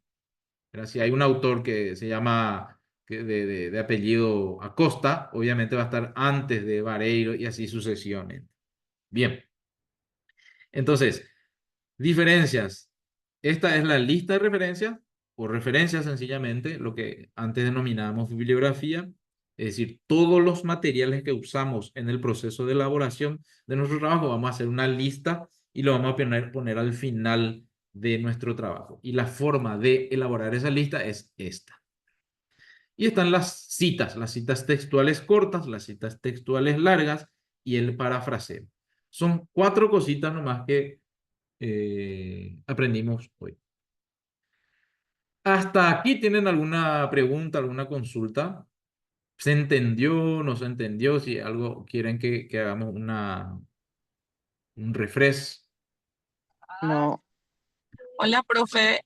Pero si hay un autor que se llama de apellido Acosta, obviamente va a estar antes de Vareiro y así sucesivamente. Bien, entonces, diferencias. Esta es la lista de referencias o referencias sencillamente, lo que antes denominábamos bibliografía, es decir, todos los materiales que usamos en el proceso de elaboración de nuestro trabajo, vamos a hacer una lista y lo vamos a poner al final de nuestro trabajo. Y la forma de elaborar esa lista es esta. Y están las citas textuales cortas, las citas textuales largas y el parafraseo. Son 4 cositas nomás que aprendimos hoy. ¿Hasta aquí tienen alguna pregunta, alguna consulta? ¿Se entendió? ¿No se entendió? Si algo quieren que hagamos un refresh. No. Hola, profe.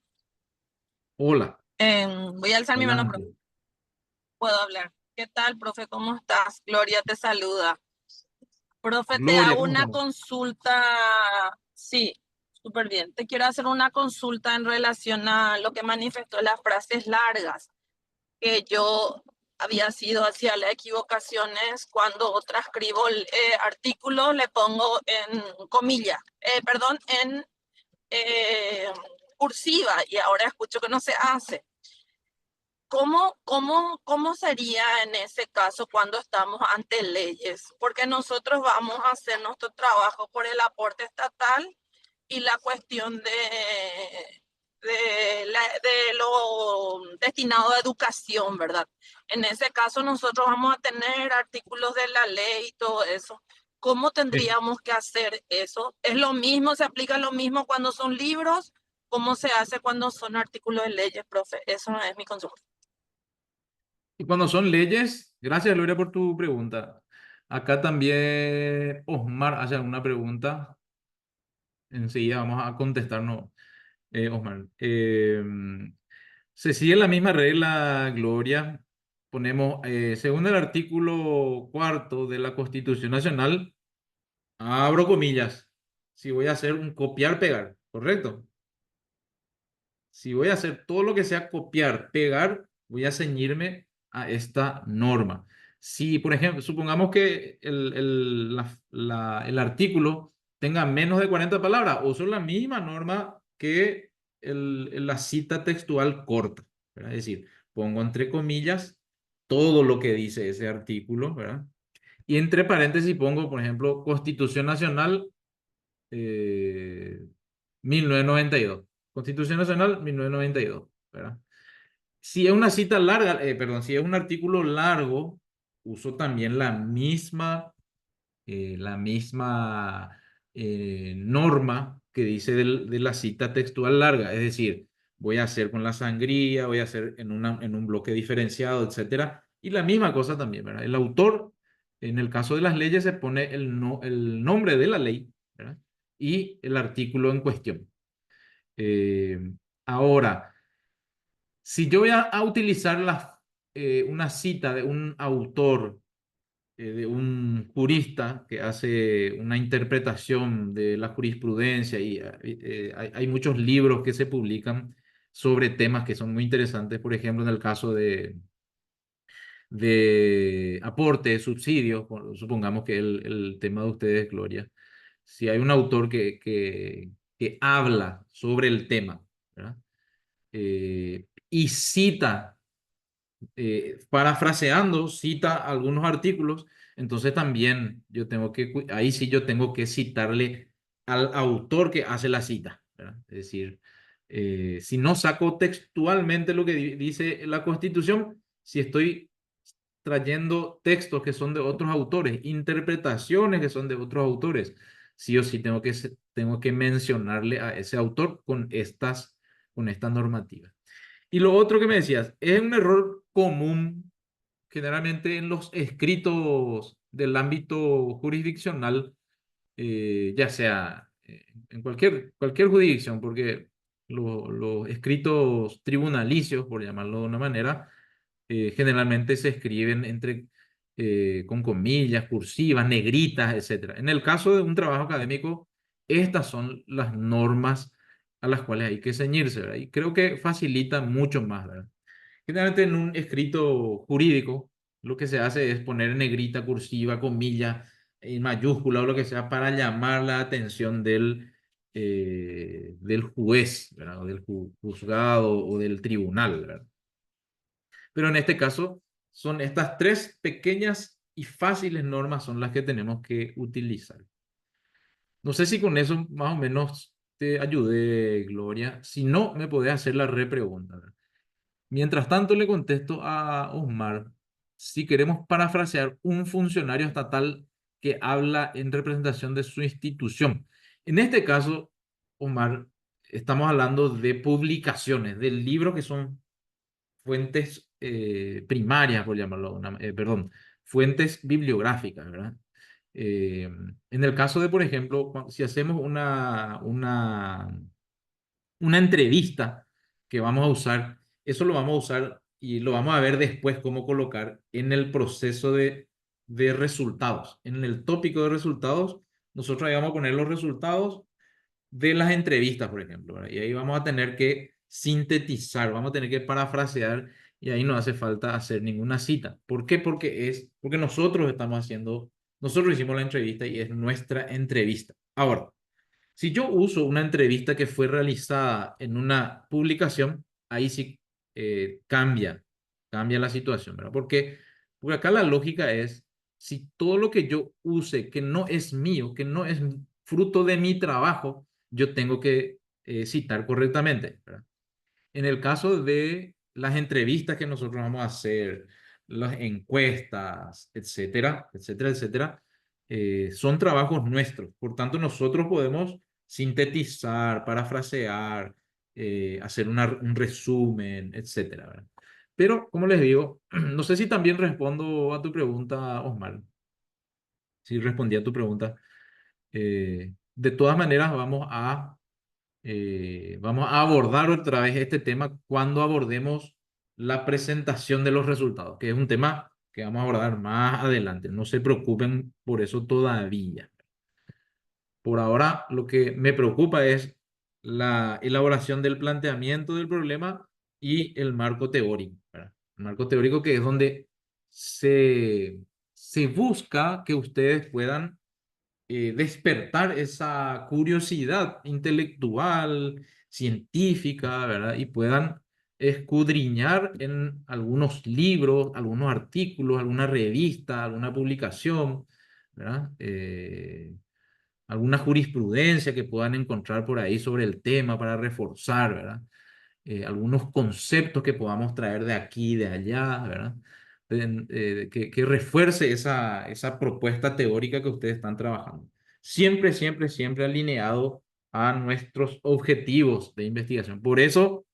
Hola, Voy a alzar mi mano, profe. adelante. Puedo hablar. ¿Qué tal, profe? ¿Cómo estás? Gloria te saluda. Profe, te Gloria, hago ¿cómo una estamos? consulta. Sí, súper bien. Te quiero hacer una consulta en relación a lo que manifestó las frases largas, que yo había sido hacia las equivocaciones cuando transcribo el artículo, le pongo en comillas, perdón, en cursiva, y ahora escucho que no se hace. ¿Cómo sería en ese caso cuando estamos ante leyes? Porque nosotros vamos a hacer nuestro trabajo por el aporte estatal y la cuestión de lo destinado a educación, ¿verdad? En ese caso nosotros vamos a tener artículos de la ley y todo eso. ¿Cómo tendríamos que hacer eso? ¿Es lo mismo, se aplica lo mismo cuando son libros? ¿Cómo se hace cuando son artículos de leyes, profe? Eso es mi consulta. Y cuando son leyes, gracias Gloria por tu pregunta. Acá también Osmar hace alguna pregunta. Enseguida vamos a contestarnos, Osmar. Se sigue la misma regla, Gloria. Ponemos, según el artículo 4 de la Constitución Nacional, abro comillas, si voy a hacer un copiar-pegar, ¿correcto? Si voy a hacer todo lo que sea copiar, pegar, voy a ceñirme a esta norma. Si, por ejemplo, supongamos que el artículo tenga menos de 40 palabras, uso la misma norma que la cita textual corta, ¿verdad? Es decir, pongo entre comillas todo lo que dice ese artículo, ¿verdad? Y entre paréntesis pongo, por ejemplo, Constitución Nacional 1992. Constitución Nacional 1992, ¿verdad? Si es una cita larga, perdón, si es un artículo largo, uso también la misma norma que dice de la cita textual larga, es decir, voy a hacer con la sangría, voy a hacer en un bloque diferenciado, etcétera, y la misma cosa también, ¿verdad? El autor, en el caso de las leyes, se pone el nombre de la ley, ¿verdad? Y el artículo en cuestión. Eh, Ahora, si yo voy a utilizar una cita de un autor, de un jurista que hace una interpretación de la jurisprudencia y hay muchos libros que se publican sobre temas que son muy interesantes, por ejemplo, en el caso de aporte, subsidios, supongamos que el tema de ustedes, Gloria, si hay un autor que habla sobre el tema, ¿verdad? Y cita, parafraseando, cita algunos artículos, entonces también ahí sí yo tengo que citarle al autor que hace la cita, ¿verdad? Es decir, si no saco textualmente lo que dice la Constitución, si estoy trayendo textos que son de otros autores, interpretaciones que son de otros autores, sí o sí tengo que mencionarle a ese autor con esta normativa. Y lo otro que me decías, es un error común generalmente en los escritos del ámbito jurisdiccional, ya sea en cualquier jurisdicción, porque los escritos tribunalicios, por llamarlo de una manera, generalmente se escriben con comillas, cursivas, negritas, etc. En el caso de un trabajo académico, estas son las normas a las cuales hay que ceñirse, ¿verdad? Y creo que facilita mucho más, ¿verdad? Generalmente en un escrito jurídico, lo que se hace es poner en negrita, cursiva, comilla, en mayúscula o lo que sea para llamar la atención del juez, ¿verdad? O del juzgado o del tribunal, ¿verdad? Pero en este caso son estas tres pequeñas y fáciles normas son las que tenemos que utilizar. No sé si con eso más o menos te ayudé, Gloria. Si no, me podés hacer la repregunta, ¿verdad? Mientras tanto, le contesto a Osmar, si queremos parafrasear un funcionario estatal que habla en representación de su institución. En este caso, Osmar, estamos hablando de publicaciones, de libros que son fuentes primarias, por llamarlo, perdón, fuentes bibliográficas, ¿verdad? En el caso de, por ejemplo, si hacemos una entrevista que vamos a usar, eso lo vamos a usar y lo vamos a ver después cómo colocar en el proceso de resultados. En el tópico de resultados, nosotros ahí vamos a poner los resultados de las entrevistas, por ejemplo, ¿verdad? Y ahí vamos a tener que sintetizar, vamos a tener que parafrasear y ahí no hace falta hacer ninguna cita. ¿Por qué? Porque nosotros hicimos la entrevista y es nuestra entrevista. Ahora, si yo uso una entrevista que fue realizada en una publicación, ahí sí cambia la situación, ¿verdad? Porque acá la lógica es, si todo lo que yo use que no es mío, que no es fruto de mi trabajo, yo tengo que citar correctamente, ¿verdad? En el caso de las entrevistas que nosotros vamos a hacer, las encuestas, etcétera, etcétera, etcétera, son trabajos nuestros. Por tanto, nosotros podemos sintetizar, parafrasear, hacer un resumen, etcétera, ¿verdad? Pero, como les digo, no sé si también respondo a tu pregunta, Osmar. Si respondí a tu pregunta. De todas maneras, vamos a abordar otra vez este tema cuando abordemos la presentación de los resultados, que es un tema que vamos a abordar más adelante. No se preocupen por eso todavía. Por ahora, lo que me preocupa es la elaboración del planteamiento del problema y el marco teórico, ¿verdad? El marco teórico que es donde se busca que ustedes puedan despertar esa curiosidad intelectual, científica, ¿verdad? Y puedan escudriñar en algunos libros, algunos artículos, alguna revista, alguna publicación, ¿verdad? Alguna jurisprudencia que puedan encontrar por ahí sobre el tema para reforzar, ¿verdad? Algunos conceptos que podamos traer de aquí, de allá, ¿verdad? Que refuerce esa propuesta teórica que ustedes están trabajando. Siempre, siempre, siempre alineado a nuestros objetivos de investigación. Por eso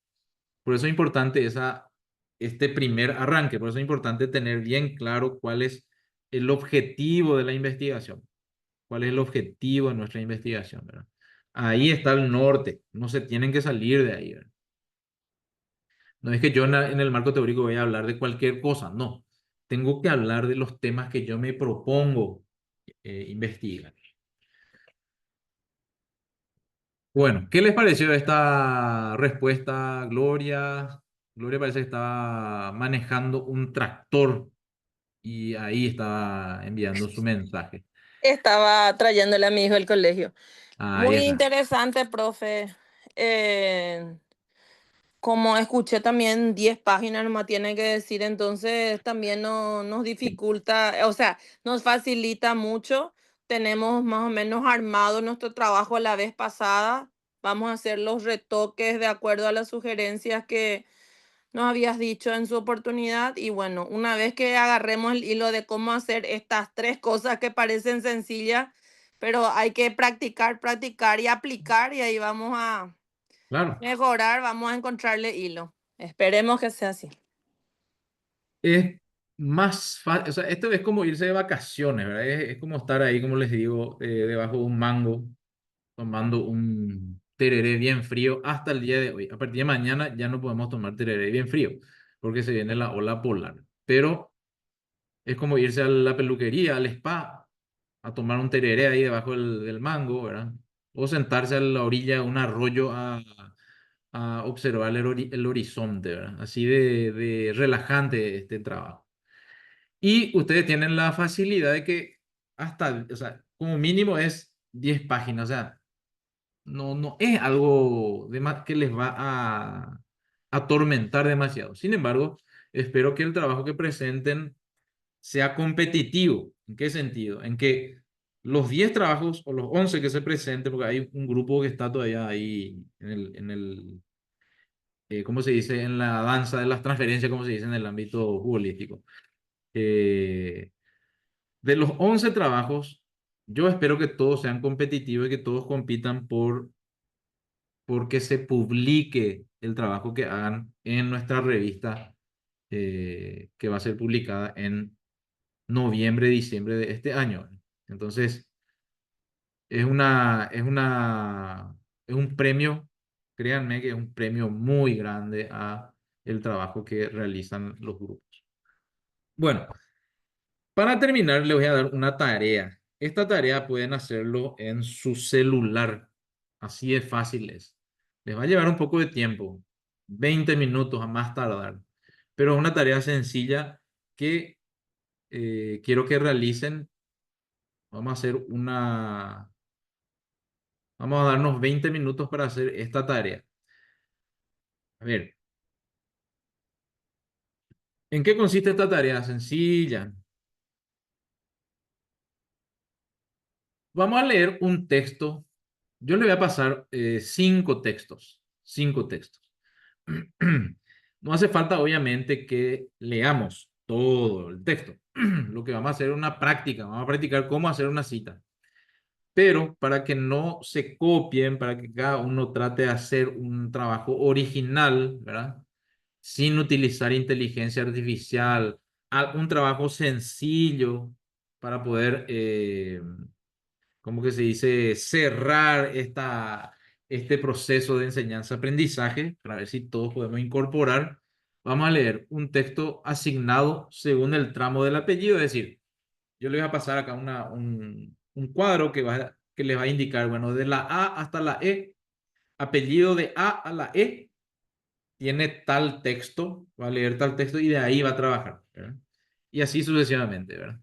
es importante este primer arranque, por eso es importante tener bien claro cuál es el objetivo de la investigación, cuál es el objetivo de nuestra investigación, ¿verdad? Ahí está el norte, no se tienen que salir de ahí, ¿verdad? No es que yo en el marco teórico voy a hablar de cualquier cosa, no. Tengo que hablar de los temas que yo me propongo investigar. Bueno, ¿qué les pareció esta respuesta, Gloria? Gloria parece que estaba manejando un tractor y ahí estaba enviando su mensaje. Estaba trayéndole a mi hijo al colegio. Ahí Muy está. interesante, profe. Eh, Como escuché también 10 páginas nomás tiene que decir, entonces también no, nos dificulta, o sea, nos facilita mucho. Tenemos más o menos armado nuestro trabajo la vez pasada. Vamos a hacer los retoques de acuerdo a las sugerencias que nos habías dicho en su oportunidad. Y bueno, una vez que agarremos el hilo de cómo hacer estas tres cosas que parecen sencillas, pero hay que practicar, practicar y aplicar y ahí vamos a Claro. mejorar, vamos a encontrarle hilo. Esperemos que sea así. Es más fácil, o sea, esto es como irse de vacaciones, ¿verdad? Es como estar ahí, como les digo, debajo de un mango, tomando un tereré bien frío hasta el día de hoy. A partir de mañana ya no podemos tomar tereré bien frío, porque se viene la ola polar. Pero es como irse a la peluquería, al spa, a tomar un tereré ahí debajo del mango, ¿verdad? O sentarse a la orilla de un arroyo a observar el horizonte, ¿verdad? Así de relajante este trabajo. Y ustedes tienen la facilidad de que hasta, o sea, como mínimo es 10 páginas, o sea, no es algo que les va a atormentar demasiado. Sin embargo, espero que el trabajo que presenten sea competitivo. ¿En qué sentido? En que los 10 trabajos o los 11 que se presenten, porque hay un grupo que está todavía ahí ¿cómo se dice? En la danza de las transferencias, ¿cómo se dice? En el ámbito futbolístico. Eh, de los 11 trabajos, yo espero que todos sean competitivos y que todos compitan porque se publique el trabajo que hagan en nuestra revista, que va a ser publicada en noviembre, diciembre de este año. Entonces, es un premio, créanme que es un premio muy grande a el trabajo que realizan los grupos. Bueno, para terminar, les voy a dar una tarea. Esta tarea pueden hacerlo en su celular. Así de fácil es. Les va a llevar un poco de tiempo, 20 minutos a más tardar, pero es una tarea sencilla que quiero que realicen. Vamos a hacer vamos a darnos 20 minutos para hacer esta tarea. A ver, ¿en qué consiste esta tarea? Sencilla. Vamos a leer un texto. Yo le voy a pasar 5 textos. 5 textos. No hace falta, obviamente, que leamos todo el texto. Lo que vamos a hacer es una práctica. Vamos a practicar cómo hacer una cita. Pero para que no se copien, para que cada uno trate de hacer un trabajo original, ¿verdad? Sin utilizar inteligencia artificial, un trabajo sencillo para poder, ¿cómo que se dice? Cerrar este proceso de enseñanza-aprendizaje, para ver si todos podemos incorporar. Vamos a leer un texto asignado según el tramo del apellido, es decir, yo le voy a pasar acá un cuadro que les va a indicar, bueno, de la A hasta la E, apellido de A a la E, tiene tal texto, va a leer tal texto y de ahí va a trabajar, ¿verdad? Y así sucesivamente, ¿verdad?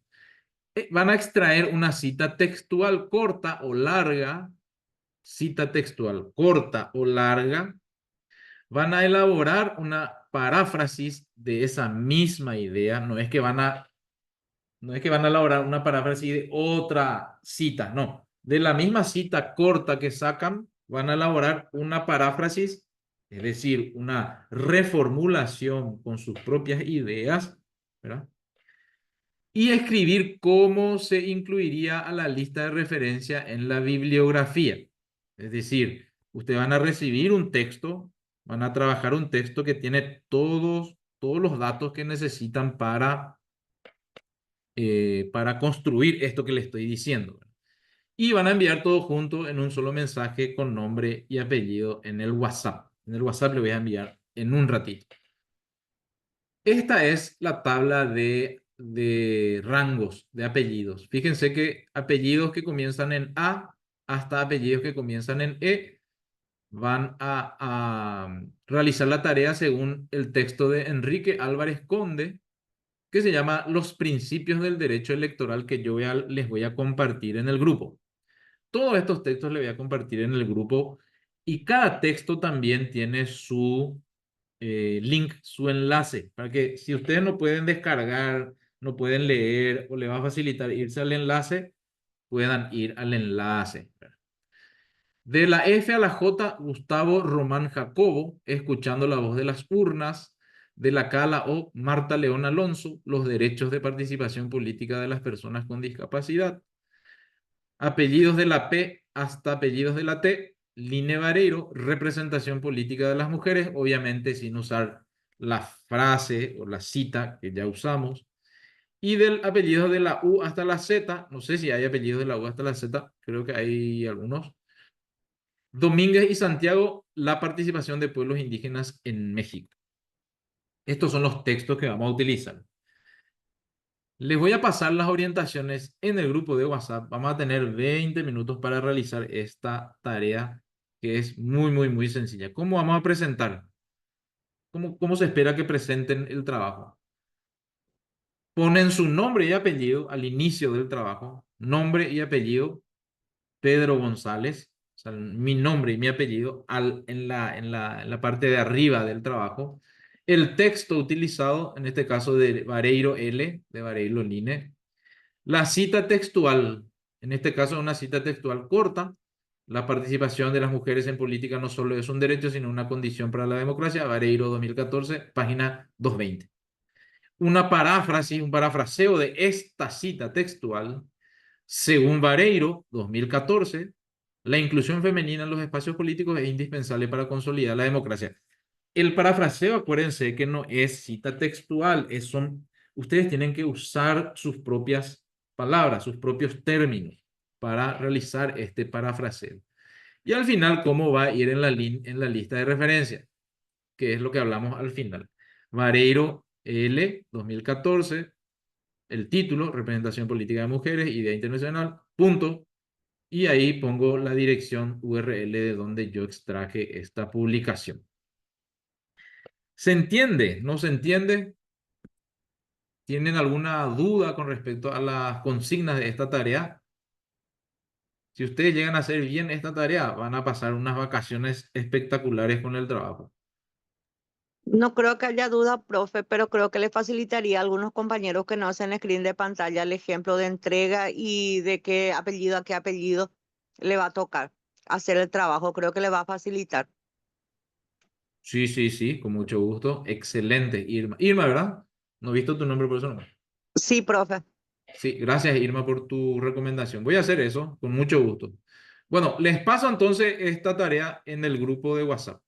Van a extraer una cita textual corta o larga, cita textual corta o larga, van a elaborar una paráfrasis de esa misma idea, no es que van a elaborar una paráfrasis de otra cita, no. De la misma cita corta que sacan, van a elaborar una paráfrasis, es decir, una reformulación con sus propias ideas, ¿verdad? Y escribir cómo se incluiría a la lista de referencia en la bibliografía. Es decir, ustedes van a recibir un texto, van a trabajar un texto que tiene todos los datos que necesitan para construir esto que le estoy diciendo. Y van a enviar todo junto en un solo mensaje con nombre y apellido en el WhatsApp. En el WhatsApp le voy a enviar en un ratito. Esta es la tabla de rangos de apellidos. Fíjense que apellidos que comienzan en A hasta apellidos que comienzan en E van a realizar la tarea según el texto de Enrique Álvarez Conde, que se llama Los principios del derecho electoral, que yo les voy a compartir en el grupo. Todos estos textos les voy a compartir en el grupo y cada texto también tiene su link, su enlace, para que si ustedes no pueden descargar, no pueden leer o les va a facilitar irse al enlace, puedan ir al enlace. De la F a la J, Gustavo Román Jacobo, escuchando la voz de las urnas. De la K a la O, Marta León Alonso, los derechos de participación política de las personas con discapacidad. Apellidos de la P hasta apellidos de la T, Line Vareiro, representación política de las mujeres, obviamente sin usar la frase o la cita que ya usamos. Y del apellido de la U hasta la Z, no sé si hay apellidos de la U hasta la Z, creo que hay algunos. Domínguez y Santiago, la participación de pueblos indígenas en México. Estos son los textos que vamos a utilizar. Les voy a pasar las orientaciones en el grupo de WhatsApp. Vamos a tener 20 minutos para realizar esta tarea que es muy, muy, muy sencilla. ¿Cómo vamos a presentar? ¿Cómo se espera que presenten el trabajo? Ponen su nombre y apellido al inicio del trabajo, nombre y apellido, Pedro González, o sea, mi nombre y mi apellido en la parte de arriba del trabajo. El texto utilizado, en este caso de Vareiro L, de Vareiro Line. La cita textual, en este caso una cita textual corta. La participación de las mujeres en política no solo es un derecho, sino una condición para la democracia. Vareiro 2014, página 220. Una paráfrasis, un parafraseo de esta cita textual. Según Vareiro 2014, la inclusión femenina en los espacios políticos es indispensable para consolidar la democracia. El parafraseo, acuérdense que no es cita textual, ustedes tienen que usar sus propias palabras, sus propios términos para realizar este parafraseo. Y al final, ¿cómo va a ir en la lista de referencia? Que es lo que hablamos al final. Vareiro L 2014, el título, Representación Política de Mujeres, Idea Internacional, punto. Y ahí pongo la dirección URL de donde yo extraje esta publicación. ¿Se entiende? ¿No se entiende? ¿Tienen alguna duda con respecto a las consignas de esta tarea? Si ustedes llegan a hacer bien esta tarea, van a pasar unas vacaciones espectaculares con el trabajo. No creo que haya duda, profe, pero creo que le facilitaría a algunos compañeros que no hacen screen de pantalla el ejemplo de entrega y de qué apellido a qué apellido le va a tocar hacer el trabajo. Creo que le va a facilitar. Sí, sí, sí, con mucho gusto. Excelente, Irma. Irma, ¿verdad? No he visto tu nombre por eso no. Sí, profe. Sí, gracias, Irma, por tu recomendación. Voy a hacer eso con mucho gusto. Bueno, les paso entonces esta tarea en el grupo de WhatsApp.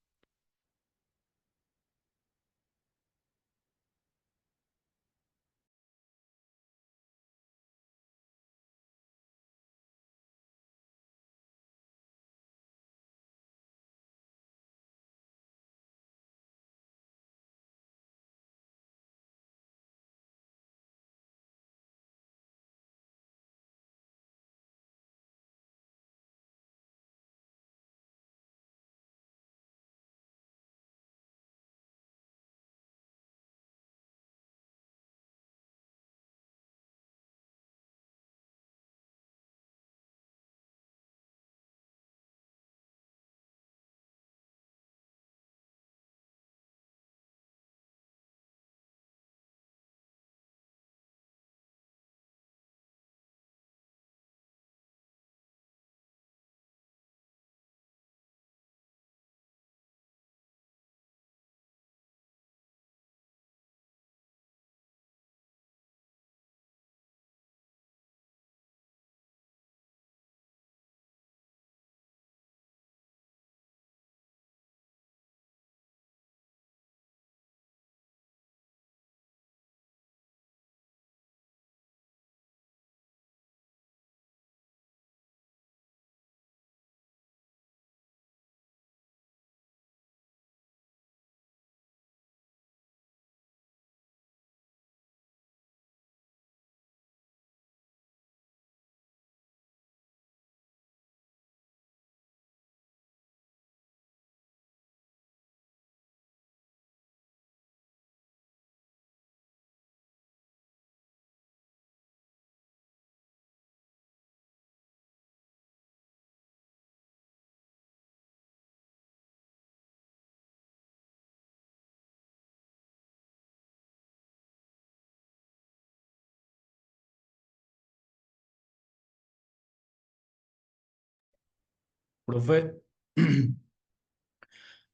Profe,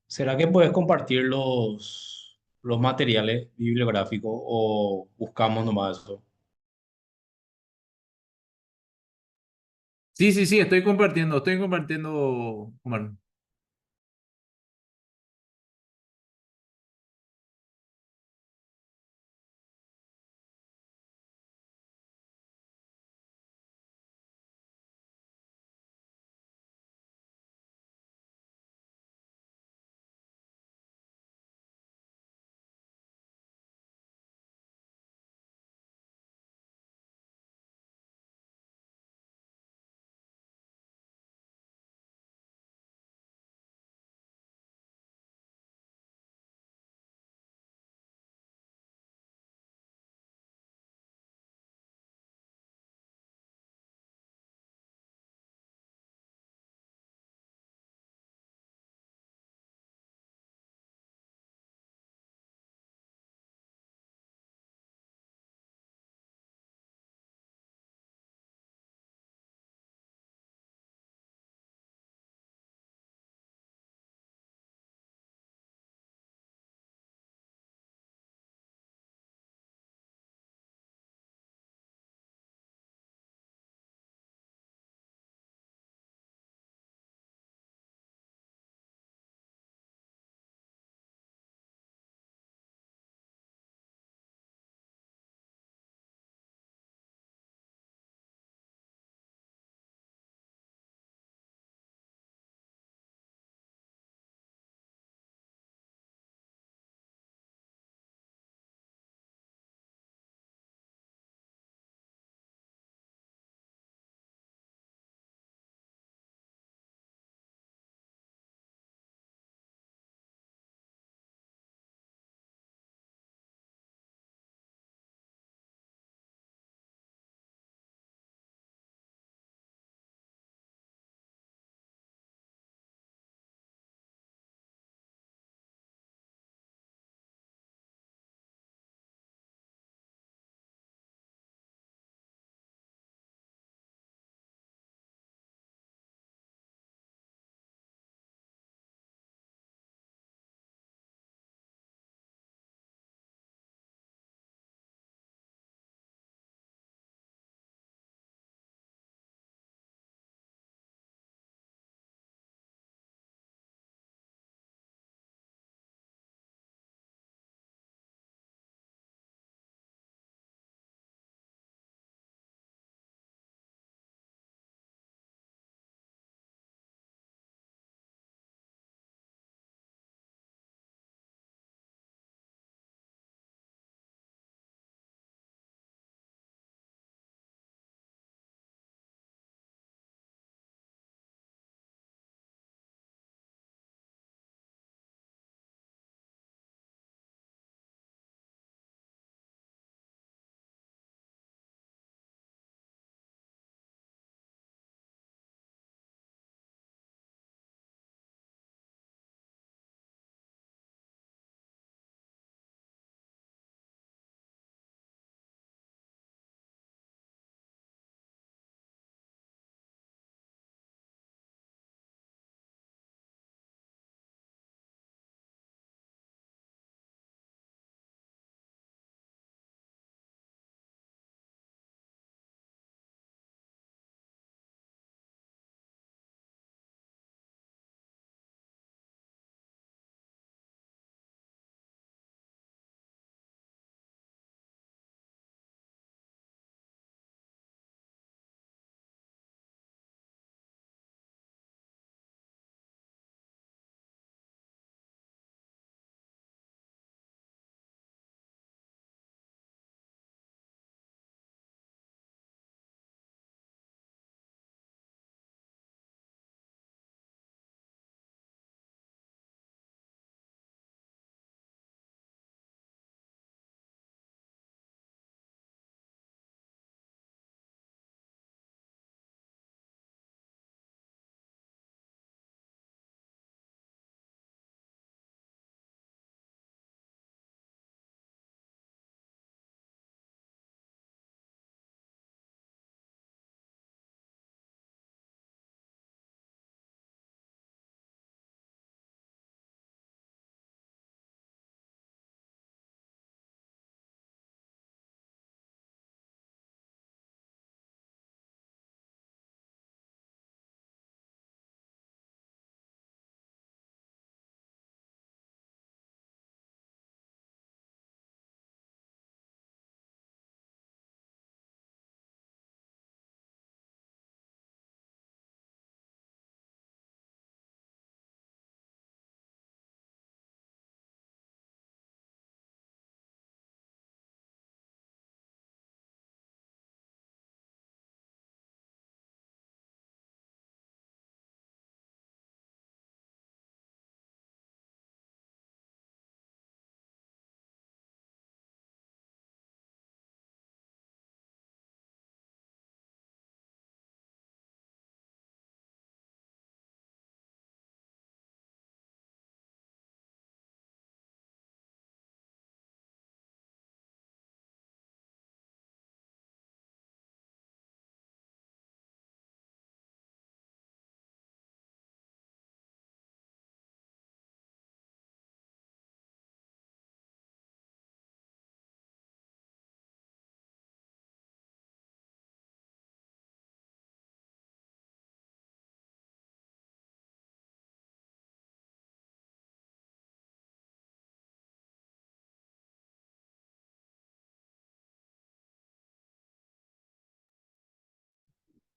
¿será que puedes compartir los materiales bibliográficos o buscamos nomás eso? Sí, sí, sí, estoy compartiendo, Omar.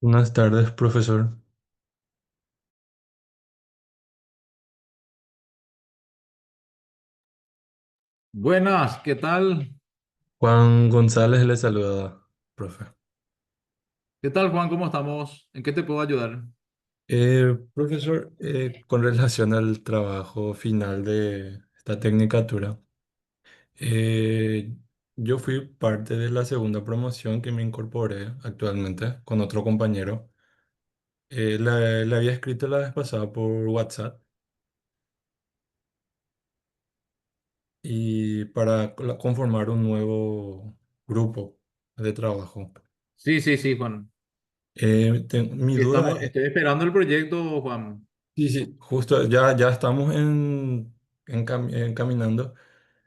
Buenas tardes, profesor. Buenas, ¿qué tal? Juan González le saluda, profe. ¿Qué tal, Juan? ¿Cómo estamos? ¿En qué te puedo ayudar? Profesor, con relación al trabajo final de esta tecnicatura, eh, yo fui parte de la segunda promoción que me incorporé actualmente con otro compañero. Le había escrito la vez pasada por WhatsApp y para conformar un nuevo grupo de trabajo. Sí, sí, sí, Juan. Mi Sí, duda es, estoy esperando el proyecto, Juan. sí, sí, justo ya estamos encaminando.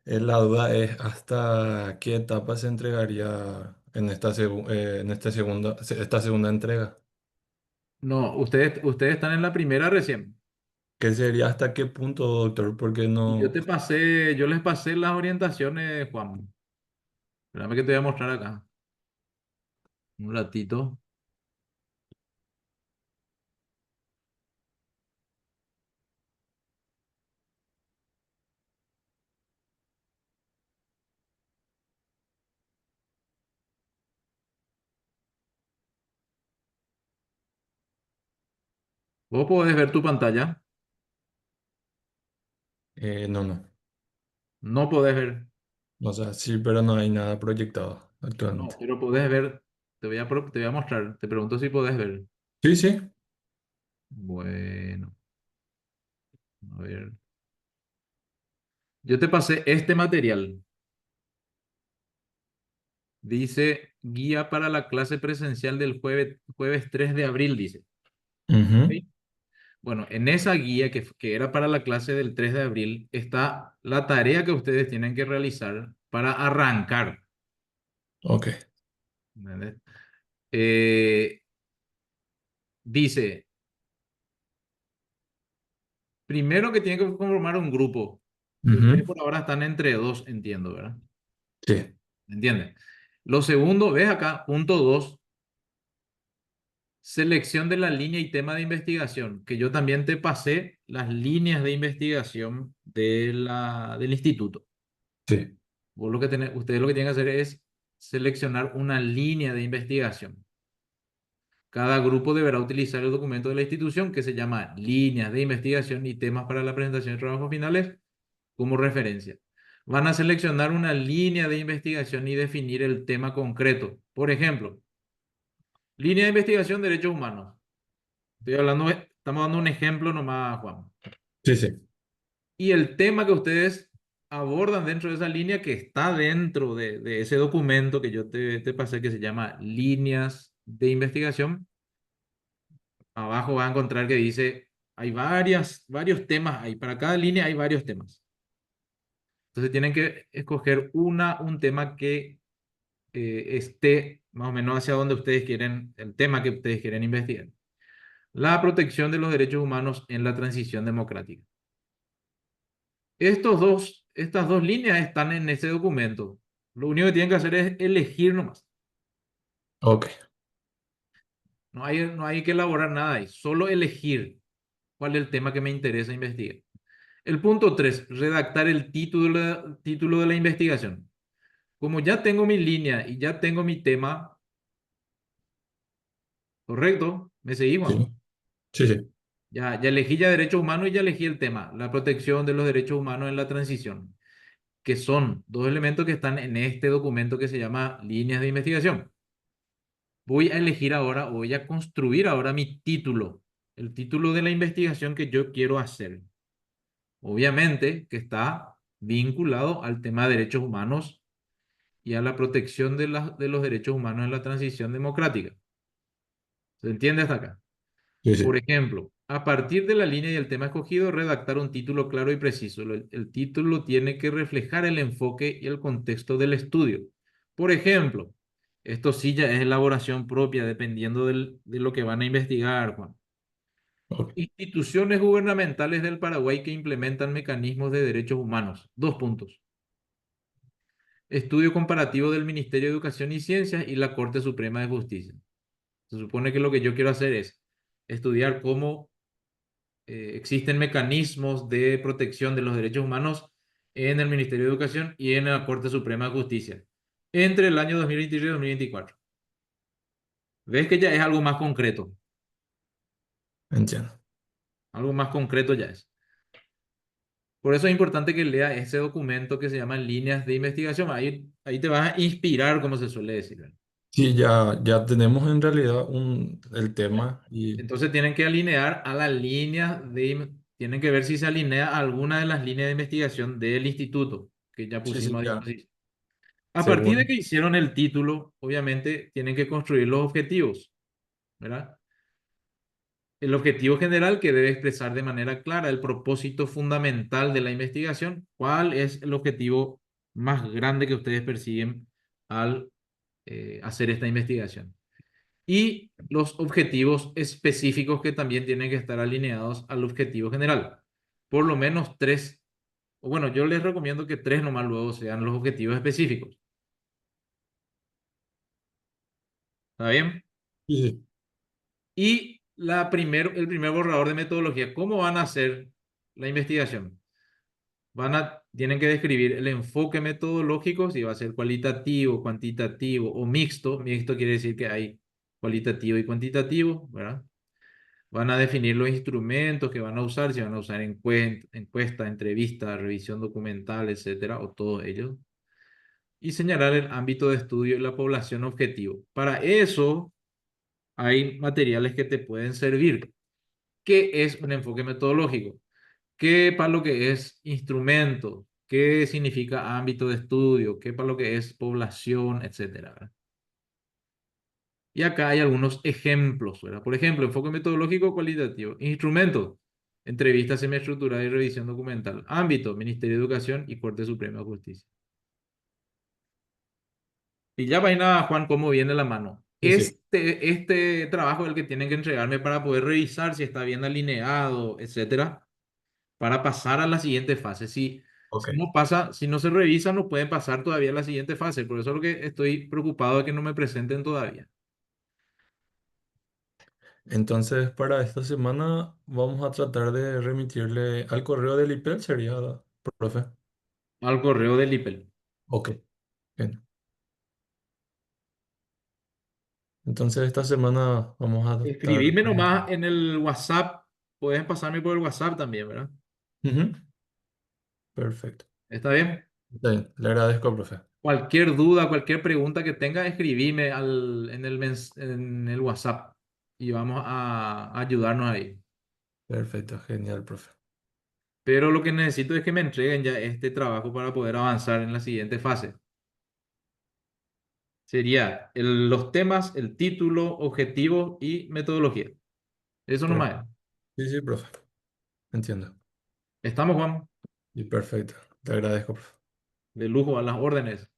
La duda es hasta qué etapa se entregaría en esta segunda entrega. No, ustedes están en la primera recién. ¿Qué sería hasta qué punto, doctor? Porque Y no... yo les pasé las orientaciones, Juan. Espérame que te voy a mostrar acá. Un ratito. Vos podés ver tu pantalla. No, no. No podés ver. O sea, sí, pero no hay nada proyectado No, actualmente. pero podés ver. Te voy a mostrar. Te pregunto si podés ver. Sí, sí. Bueno, a ver. Yo te pasé este material. Dice guía para la clase presencial del jueves 3 de abril, dice. Ujú. ¿Ok? Bueno, en esa guía que era para la clase del 3 de abril está la tarea que ustedes tienen que realizar para arrancar. Ok. ¿Entendés? Eh, dice, primero que tienen que conformar un grupo, que ustedes Ujú. por ahora están entre dos, entiendo, ¿verdad? Sí. ¿Entienden? Lo segundo, ves acá, punto 2, selección de la línea y tema de investigación, que yo también te pasé las líneas de investigación del instituto. Sí. Ustedes lo que tienen que hacer es seleccionar una línea de investigación. Cada grupo deberá utilizar el documento de la institución que se llama líneas de investigación y temas para la presentación de trabajos finales como referencia. Van a seleccionar una línea de investigación y definir el tema concreto. Por ejemplo, línea de investigación derechos humanos. Estamos dando un ejemplo nomás, Juan. Sí, sí. Y el tema que ustedes abordan dentro de esa línea que está dentro de ese documento que yo te pasé que se llama líneas de investigación, abajo va a encontrar que dice, hay varios temas ahí, para cada línea hay varios temas. Entonces tienen que escoger un tema que esté más o menos hacia donde ustedes quieren, el tema que ustedes quieren investigar. La protección de los derechos humanos en la transición democrática. Estas dos líneas están en ese documento. Lo único que tienen que hacer es elegir nomás. Ok. No hay que elaborar nada ahí, solo elegir cuál es el tema que me interesa investigar. El punto 3, redactar el título de la investigación. Como ya tengo mi línea y ya tengo mi tema, ¿correcto? ¿Me seguí, Juan? Sí. Sí, sí. Ya elegí ya derechos humanos y ya elegí el tema, la protección de los derechos humanos en la transición, que son dos elementos que están en este documento que se llama líneas de investigación. Voy a elegir ahora, o voy a construir ahora mi título, el título de la investigación que yo quiero hacer. Obviamente que está vinculado al tema de derechos humanos y a la protección de los derechos humanos en la transición democrática. ¿Se entiende hasta acá? Sí, Por sí. ejemplo, a partir de la línea y el tema escogido, redactar un título claro y preciso. El título tiene que reflejar el enfoque y el contexto del estudio. Por ejemplo, esto sí ya es elaboración propia, dependiendo de lo que van a investigar, Juan. Ok. Instituciones gubernamentales del Paraguay que implementan mecanismos de derechos humanos. Dos puntos. Estudio comparativo del Ministerio de Educación y Ciencias y la Corte Suprema de Justicia. Se supone que lo que yo quiero hacer es estudiar cómo existen mecanismos de protección de los derechos humanos en el Ministerio de Educación y en la Corte Suprema de Justicia entre el año 2023 y 2024. ¿Ves que ya es algo más concreto? Entiendo. Algo más concreto ya es. Por eso es importante que lea ese documento que se llama Líneas de Investigación. Ahí te vas a inspirar, como se suele decir, ¿verdad? Sí, ya tenemos en realidad el tema y Entonces tienen que alinear a las líneas tienen que ver si se alinea a alguna de las líneas de investigación del instituto que ya sí, sí, pusimos a ya, disposición. A partir de según, que hicieron el título, obviamente tienen que construir los objetivos, ¿verdad? El objetivo general que debe expresar de manera clara el propósito fundamental de la investigación, cuál es el objetivo más grande que ustedes persiguen al hacer esta investigación. Y los objetivos específicos que también tienen que estar alineados al objetivo general. Por lo menos tres, o bueno, yo les recomiendo que tres nomás luego sean los objetivos específicos. ¿Está bien? sí, sí, Y el primer borrador de metodología, ¿cómo van a hacer la investigación? Tienen que describir el enfoque metodológico, si va a ser cualitativo, cuantitativo o mixto. Mixto quiere decir que hay cualitativo y cuantitativo, ¿verdad? Van a definir los instrumentos que van a usar, si van a usar encuesta, entrevista, revisión documental, etcétera, o todos ellos. Y señalar el ámbito de estudio y la población objetivo. Para eso hay materiales que te pueden servir. ¿Qué es un enfoque metodológico? ¿Qué para lo que es instrumento? ¿Qué significa ámbito de estudio? ¿Qué para lo que es población, etcétera? ¿Verdad? Y acá hay algunos ejemplos, ¿verdad? Por ejemplo, enfoque metodológico cualitativo. Instrumento, entrevista semiestructurada y revisión documental. Ámbito, Ministerio de Educación y Corte Suprema de Justicia. Y ya vaina, Juan, cómo viene la mano. sí, sí. Este trabajo es el que tienen que entregarme para poder revisar si está bien alineado, etcétera, para pasar a la siguiente fase. Ok. Si no se revisa, no pueden pasar todavía a la siguiente fase. Por eso es lo que estoy preocupado de que no me presenten todavía. Entonces, para esta semana vamos a tratar de remitirle al correo del IPEL, sería, profe. Al correo del IPEL. Ok, bien. Entonces, esta semana vamos a estar. Escribime nomás en el WhatsApp. Pueden pasarme por el WhatsApp también, ¿verdad? Ujú, perfecto. ¿Está bien? Está bien, le agradezco, profe. Cualquier duda, cualquier pregunta que tenga, escribime en el WhatsApp y vamos a ayudarnos ahí. Perfecto, genial, profe. Pero lo que necesito es que me entreguen ya este trabajo para poder avanzar en la siguiente fase. Sería los temas, el título, objetivo y metodología. Eso Perfecto. nomás. Sí, sí, profe. Entiendo. Estamos, Juan, Y perfecto. Te agradezco, profe. de lujo a las órdenes.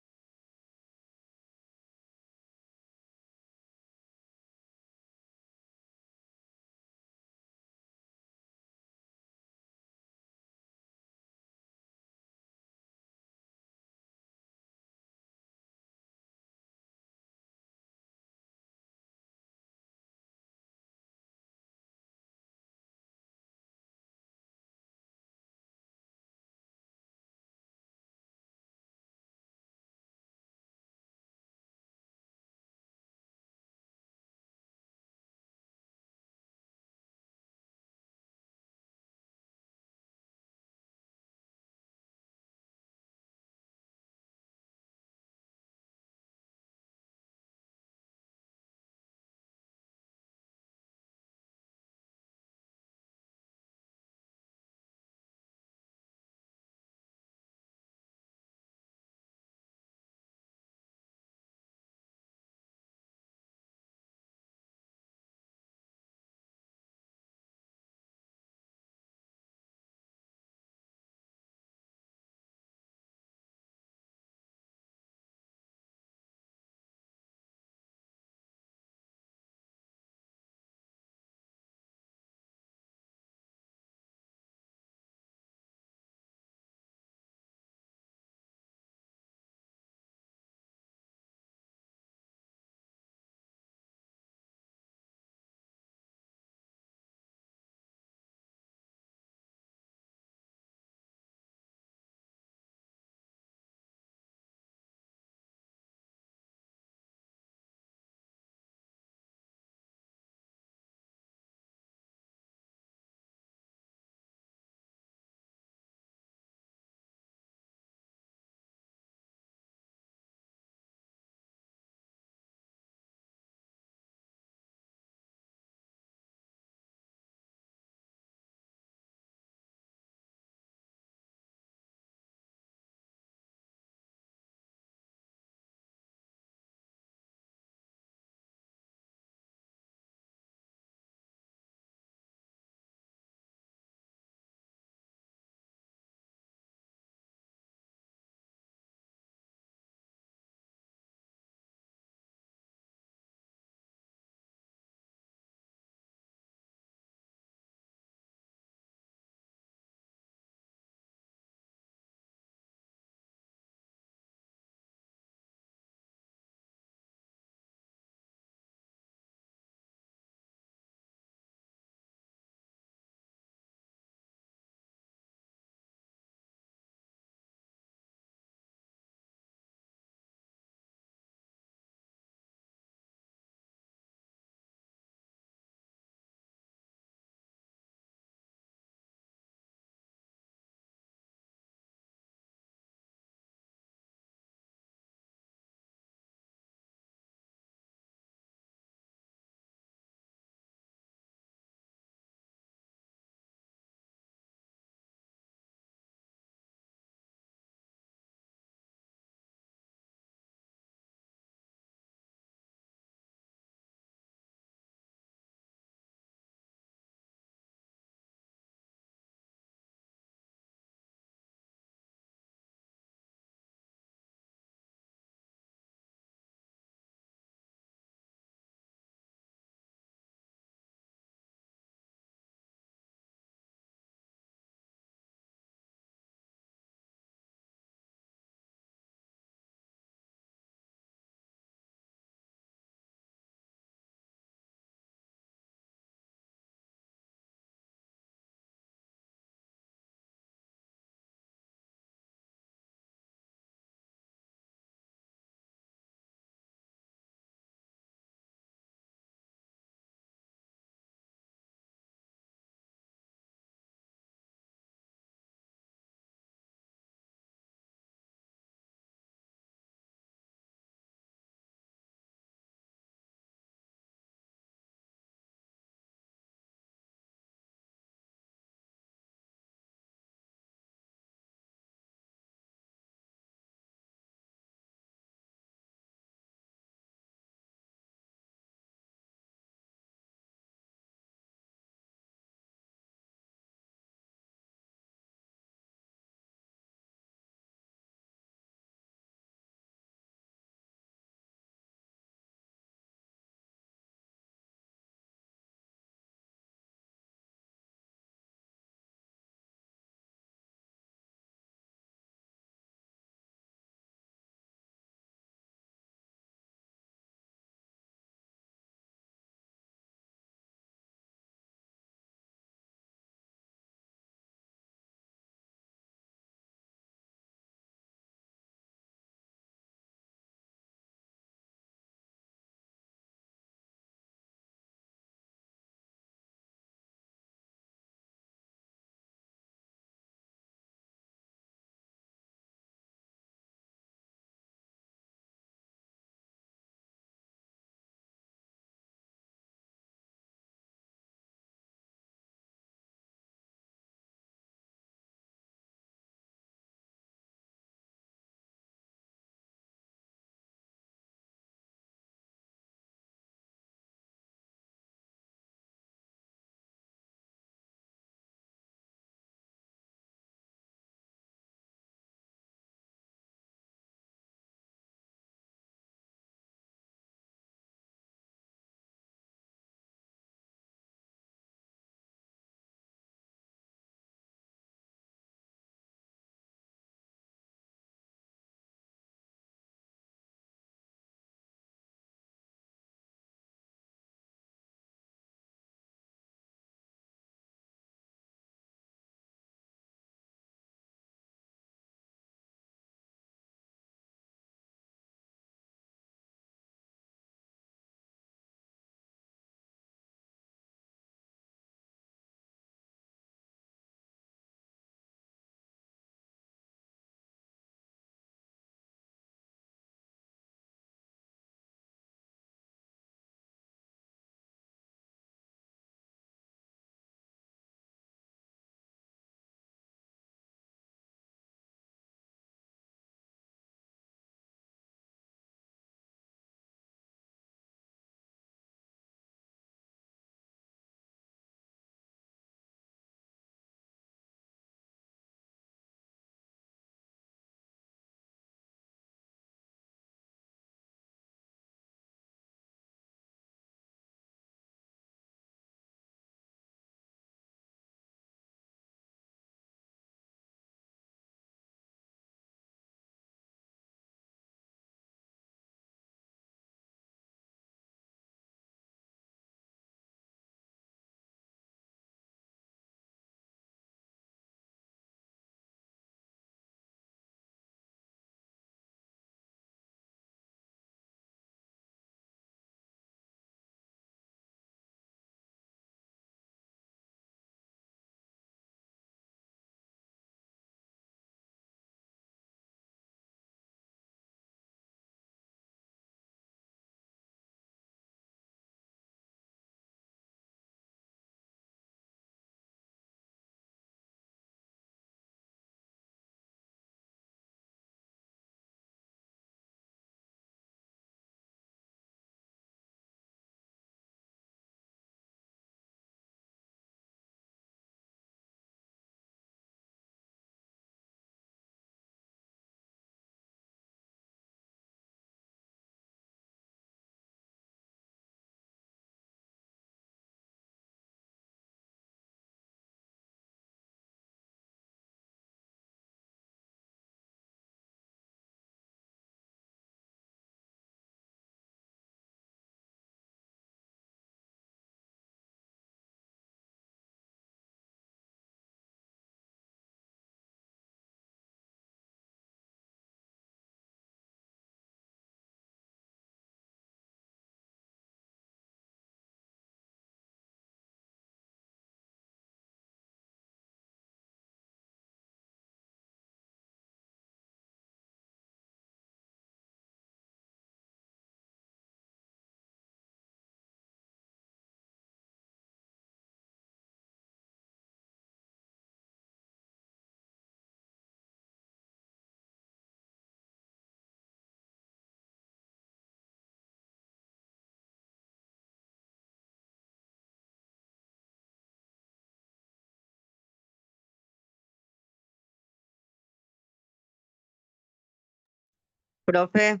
Profe,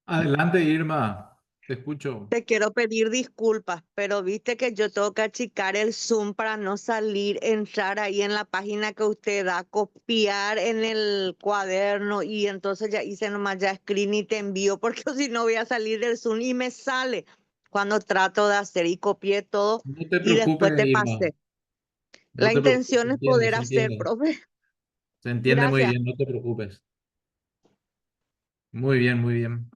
Adelante, Irma, te escucho. te quiero pedir disculpas, pero viste que yo tengo que achicar el Zoom para no salir, entrar ahí en la página que usted da, copiar en el cuaderno y entonces ya hice nomás ya screen y te envío porque si no voy a salir del Zoom y me sale cuando trato de hacer y copié todo No te y preocupes, después te Irma. pasé. No La te preocupes, intención es poder se hacer, entiende. profe. Se entiende muy Gracias. bien, no te preocupes. Muy bien, muy bien.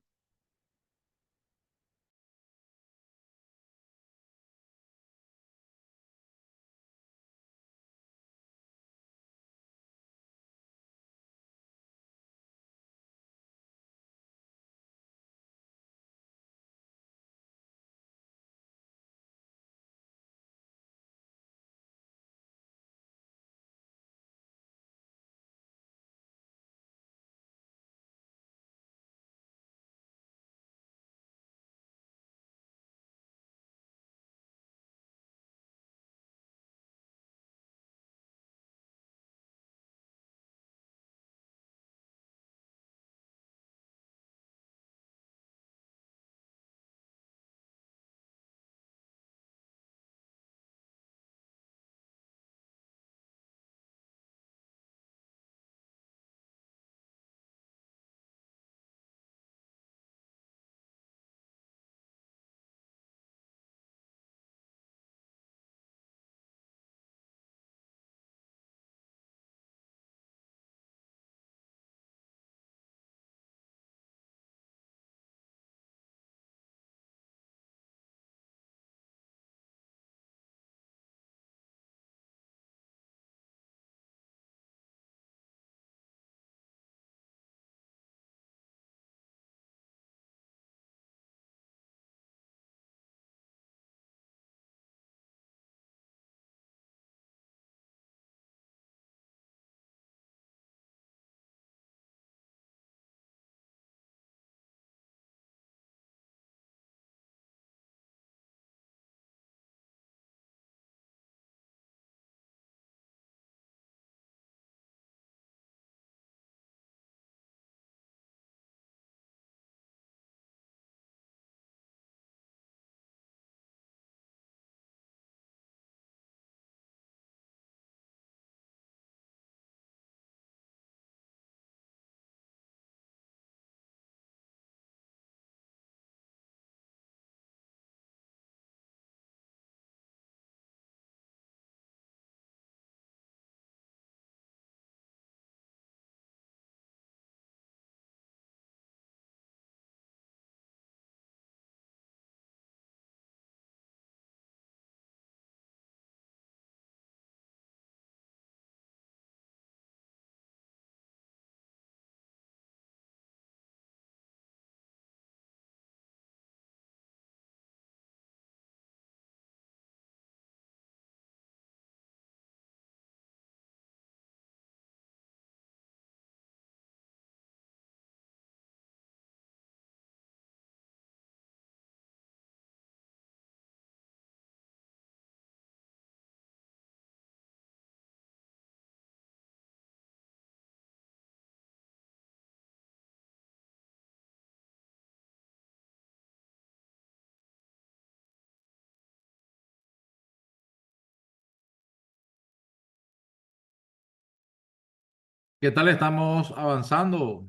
¿Qué tal estamos avanzando?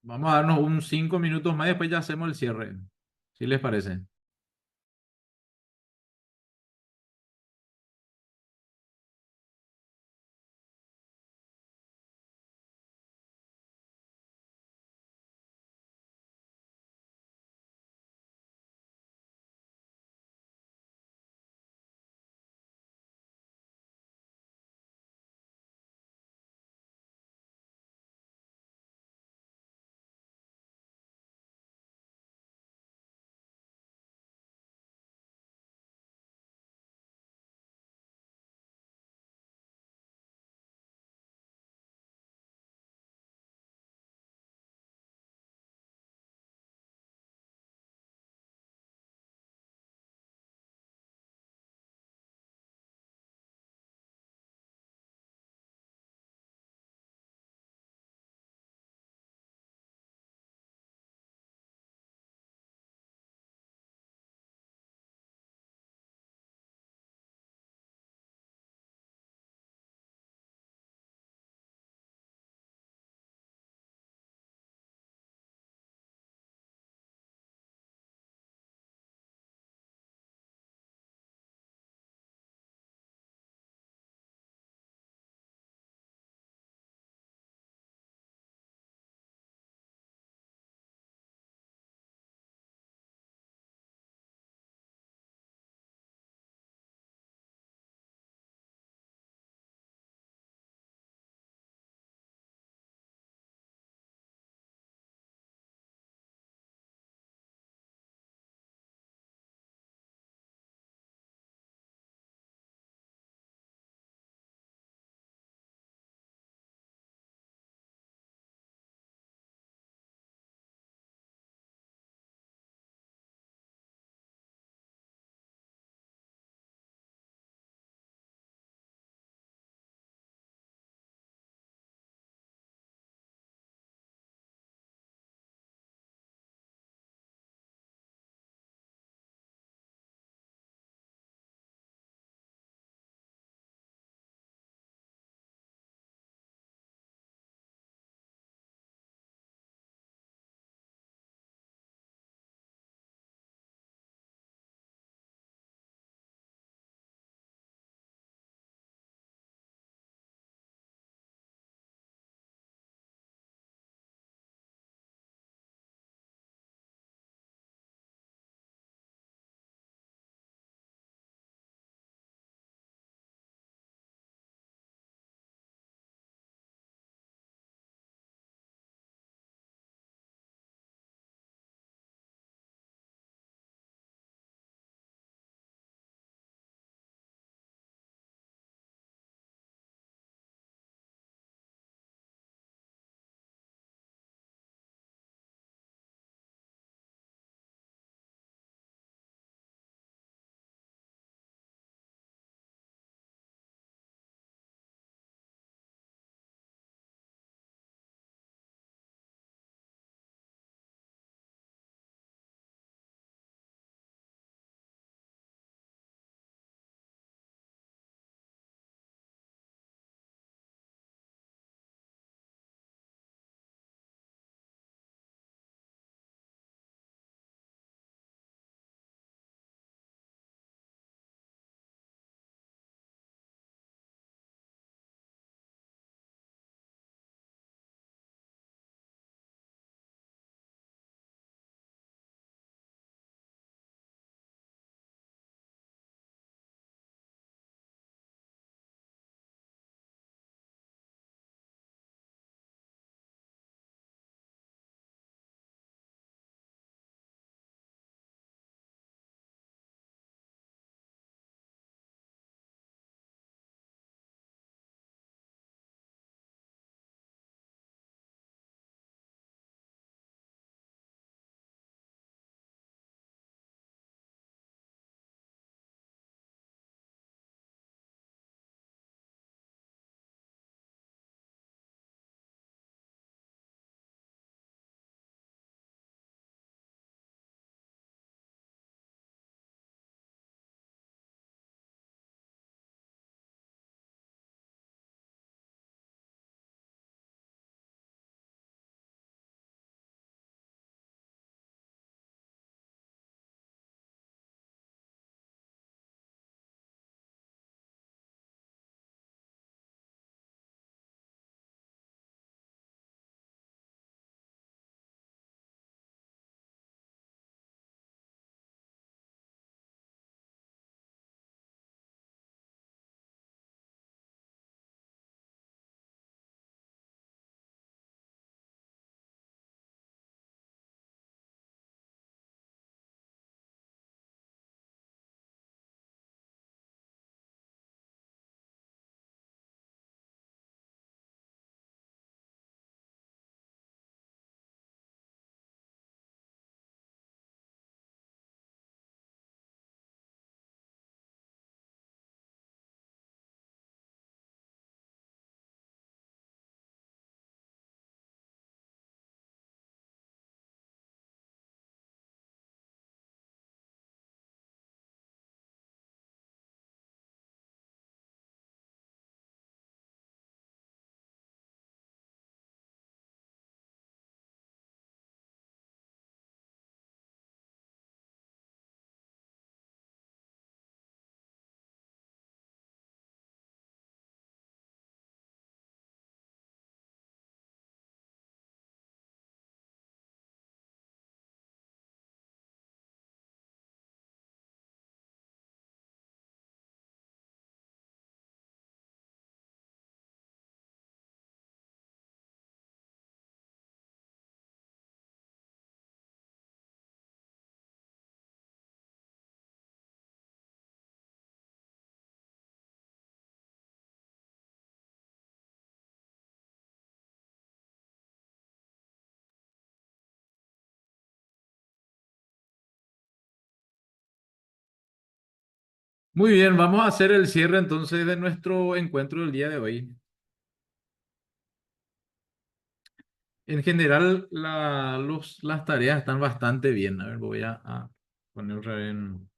Vamos a darnos un 5 minutos más y después ya hacemos el cierre. ¿Sí les parece? Muy bien, vamos a hacer el cierre entonces de nuestro encuentro del día de hoy. En general, las tareas están bastante bien. A ver, voy a poner otra vez en...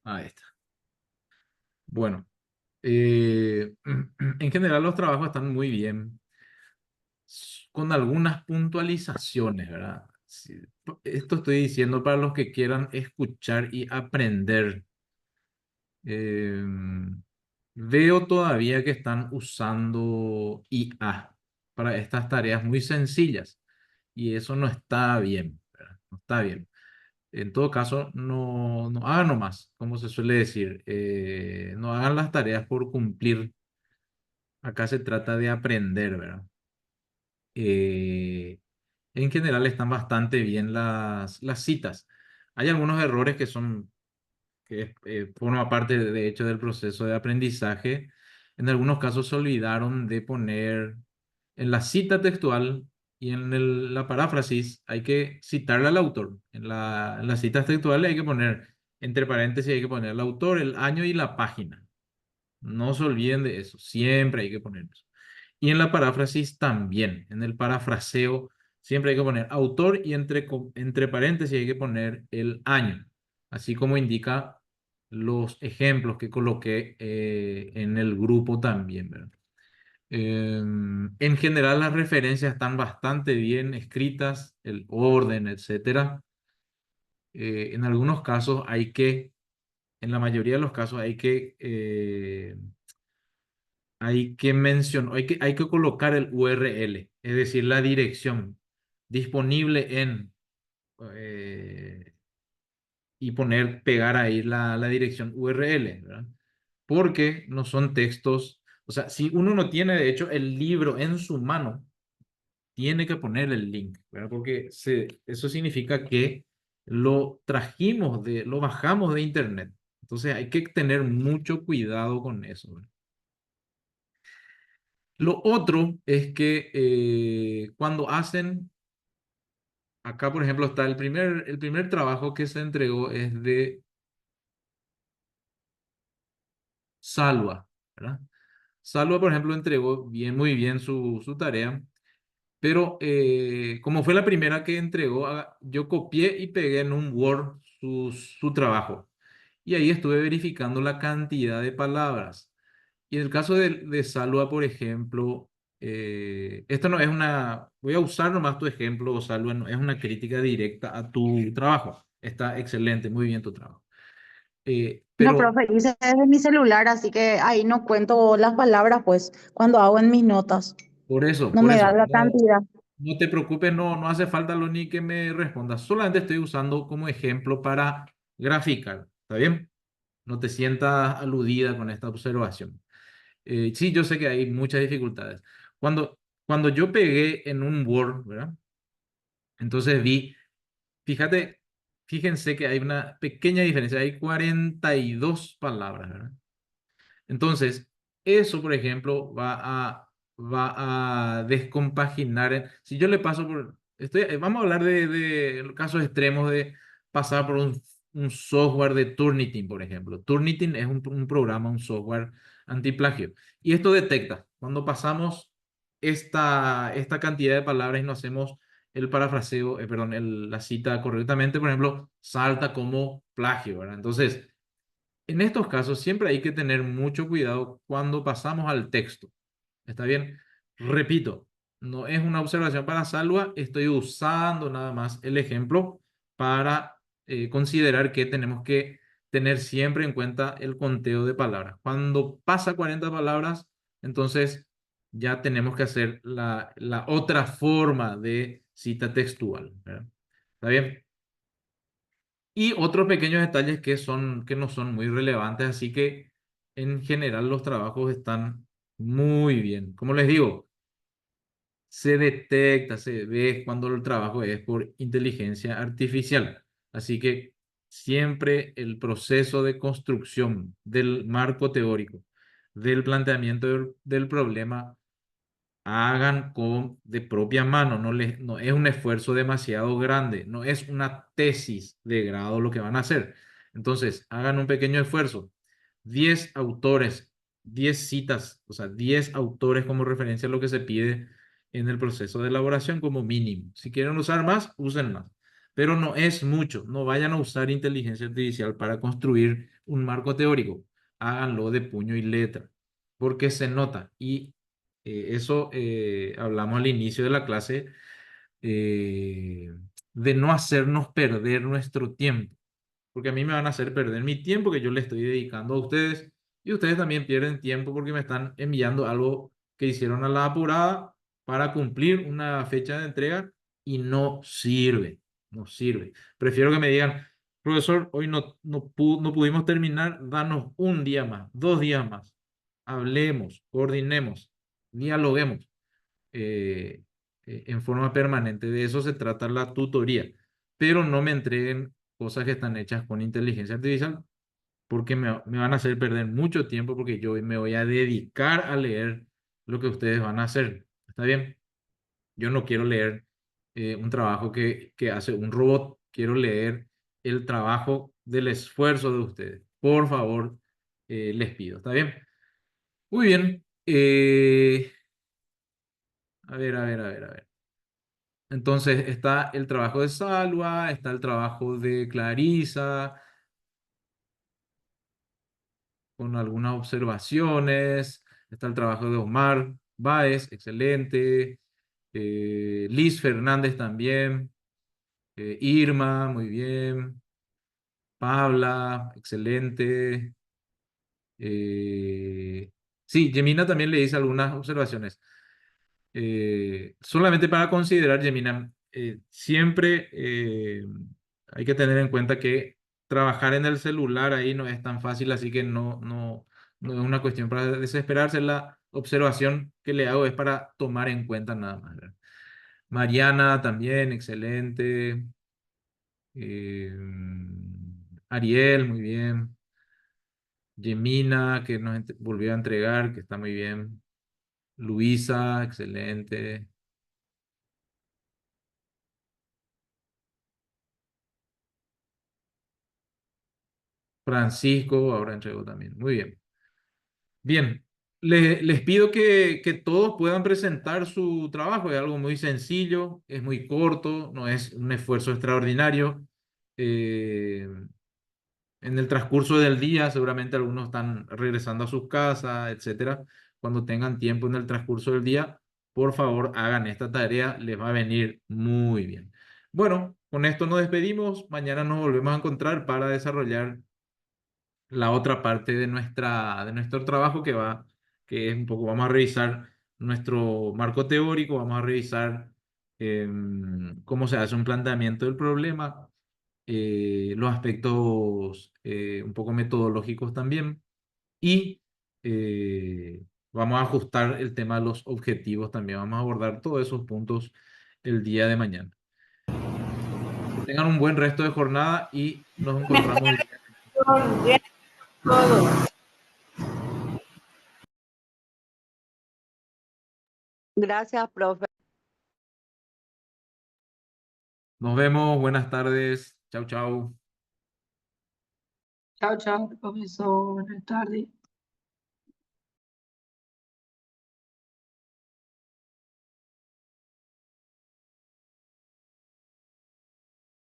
Ahí está. Bueno, en general los trabajos están muy bien, con algunas puntualizaciones, ¿verdad? Sí, esto estoy diciendo para los que quieran escuchar y aprender. Eh, Veo todavía que están usando IA para estas tareas muy sencillas y eso no está bien, ¿verdad? No está bien. En todo caso, no hagan nomás, como se suele decir, no hagan las tareas por cumplir. Acá se trata de aprender, ¿verdad? Eh, en general están bastante bien las citas. Hay algunos errores que son que forma parte de hecho del proceso de aprendizaje. En algunos casos se olvidaron de poner en la cita textual y en la paráfrasis hay que citarle al autor. En las citas textuales hay que poner, entre paréntesis, hay que poner el autor, el año y la página. No se olviden de eso, siempre hay que poner eso. Y en la paráfrasis también, en el parafraseo, siempre hay que poner autor y entre paréntesis hay que poner el año, así como indica los ejemplos que coloqué en el grupo también, ¿verdad? En general las referencias están bastante bien escritas, el orden, etcétera. En algunos casos en la mayoría de los casos hay que mencionar, hay que colocar el URL, es decir, la dirección disponible eh, y pegar ahí la dirección URL, ¿verdad? Porque no son textos, o sea, si uno no tiene, de hecho, el libro en su mano, tiene que poner el link, ¿verdad? Porque eso significa que lo bajamos de internet. Entonces hay que tener mucho cuidado con eso, ¿verdad? Lo otro es que cuando hacen, acá por ejemplo está el primer trabajo que se entregó es de Salva, ¿verdad? Salva, por ejemplo, entregó muy bien su tarea, pero como fue la primera que entregó, yo copié y pegué en un Word su trabajo. Y ahí estuve verificando la cantidad de palabras. Y en el caso de Salva, por ejemplo, esto no es voy a usar nomás tu ejemplo, Salva, no es una crítica directa a tu trabajo. Está excelente, muy bien tu trabajo. No, Pero profe, hice desde mi celular, así que ahí no cuento las palabras, pues, cuando hago en mis notas. No por me da eso, la cantidad. no te preocupes, no hace falta lo ni que me respondas. Solamente estoy usando como ejemplo para graficar, ¿está bien? No te sientas aludida con esta observación. Sí, yo sé que hay muchas dificultades. Cuando yo pegué en un Word, ¿verdad? Entonces fíjense que hay una pequeña diferencia, hay 42 palabras, ¿verdad? Entonces, eso, por ejemplo, va a descompaginar. Si yo le paso vamos a hablar de casos extremos de pasar por un software de Turnitin, por ejemplo. Turnitin es un programa, un software antiplagio. Y esto detecta cuando pasamos esta cantidad de palabras y no hacemos el parafraseo, perdón, la cita correctamente, por ejemplo, salta como plagio, ¿verdad? Entonces, en estos casos siempre hay que tener mucho cuidado cuando pasamos al texto. ¿Está bien? Repito, no es una observación para Salva, estoy usando nada más el ejemplo para considerar que tenemos que tener siempre en cuenta el conteo de palabras. Cuando pasa 40 palabras, entonces ya tenemos que hacer la otra forma de cita textual, ¿verdad? ¿Está bien? Y otros pequeños detalles que no son muy relevantes, así que en general los trabajos están muy bien. Como les digo, se detecta, se ve cuando el trabajo es por inteligencia artificial. Así que siempre el proceso de construcción del marco teórico, del planteamiento del problema, hagan de propia mano, no es un esfuerzo demasiado grande, no es una tesis de grado lo que van a hacer. Entonces, hagan un pequeño esfuerzo. 10 autores, 10 citas, o sea, 10 autores como referencia a lo que se pide en el proceso de elaboración como mínimo. Si quieren usar más, usen más. Pero no es mucho. No vayan a usar inteligencia artificial para construir un marco teórico. Háganlo de puño y letra, porque se nota. Y eso hablamos al inicio de la clase, eh, de no hacernos perder nuestro tiempo, porque a mí me van a hacer perder mi tiempo que yo le estoy dedicando a ustedes, y ustedes también pierden tiempo porque me están enviando algo que hicieron a la apurada para cumplir una fecha de entrega y no sirve, no sirve. Prefiero que me digan, profesor, hoy no pudimos terminar, danos un día más, 2 días más, hablemos, coordinemos, dialoguemos eh, en forma permanente. De eso se trata la tutoría, pero no me entreguen cosas que están hechas con inteligencia artificial porque me van a hacer perder mucho tiempo porque yo me voy a dedicar a leer lo que ustedes van a hacer. ¿Está bien? Yo no quiero leer un trabajo que hace un robot, quiero leer el trabajo del esfuerzo de ustedes. Por favor, les pido. ¿Está bien? Muy bien. A ver, a ver, a ver, a ver. Entonces está el trabajo de Salwa, está el trabajo de Clarisa, con algunas observaciones, está el trabajo de Omar Báez, excelente, Liz Fernández también, Irma, muy bien, Pabla, excelente. Sí, Gemina también le hice algunas observaciones. Solamente para considerar, Gemina, siempre hay que tener en cuenta que trabajar en el celular ahí no es tan fácil, así que no es una cuestión para desesperarse. La observación que le hago es para tomar en cuenta nada más, ¿verdad? Mariana también, excelente. Eh, Ariel, muy bien. Gemina, que volvió a entregar, que está muy bien. Luisa, excelente. Francisco, ahora entregó también. Muy bien. Bien, les pido que todos puedan presentar su trabajo. Es algo muy sencillo, es muy corto, no es un esfuerzo extraordinario. Eh, en el transcurso del día, seguramente algunos están regresando a sus casas, etcétera. Cuando tengan tiempo en el transcurso del día, por favor, hagan esta tarea, les va a venir muy bien. Bueno, con esto nos despedimos. Mañana nos volvemos a encontrar para desarrollar la otra parte de nuestro trabajo que es un poco, vamos a revisar nuestro marco teórico, vamos a revisar cómo se hace un planteamiento del problema, los aspectos un poco metodológicos también, y vamos a ajustar el tema de los objetivos también, vamos a abordar todos esos puntos el día de mañana. Que tengan un buen resto de jornada y nos encontramos el día de mañana. Gracias, profe. Nos vemos, buenas tardes. Chau, chau. Chao, chao, profesor. Buenas tardes.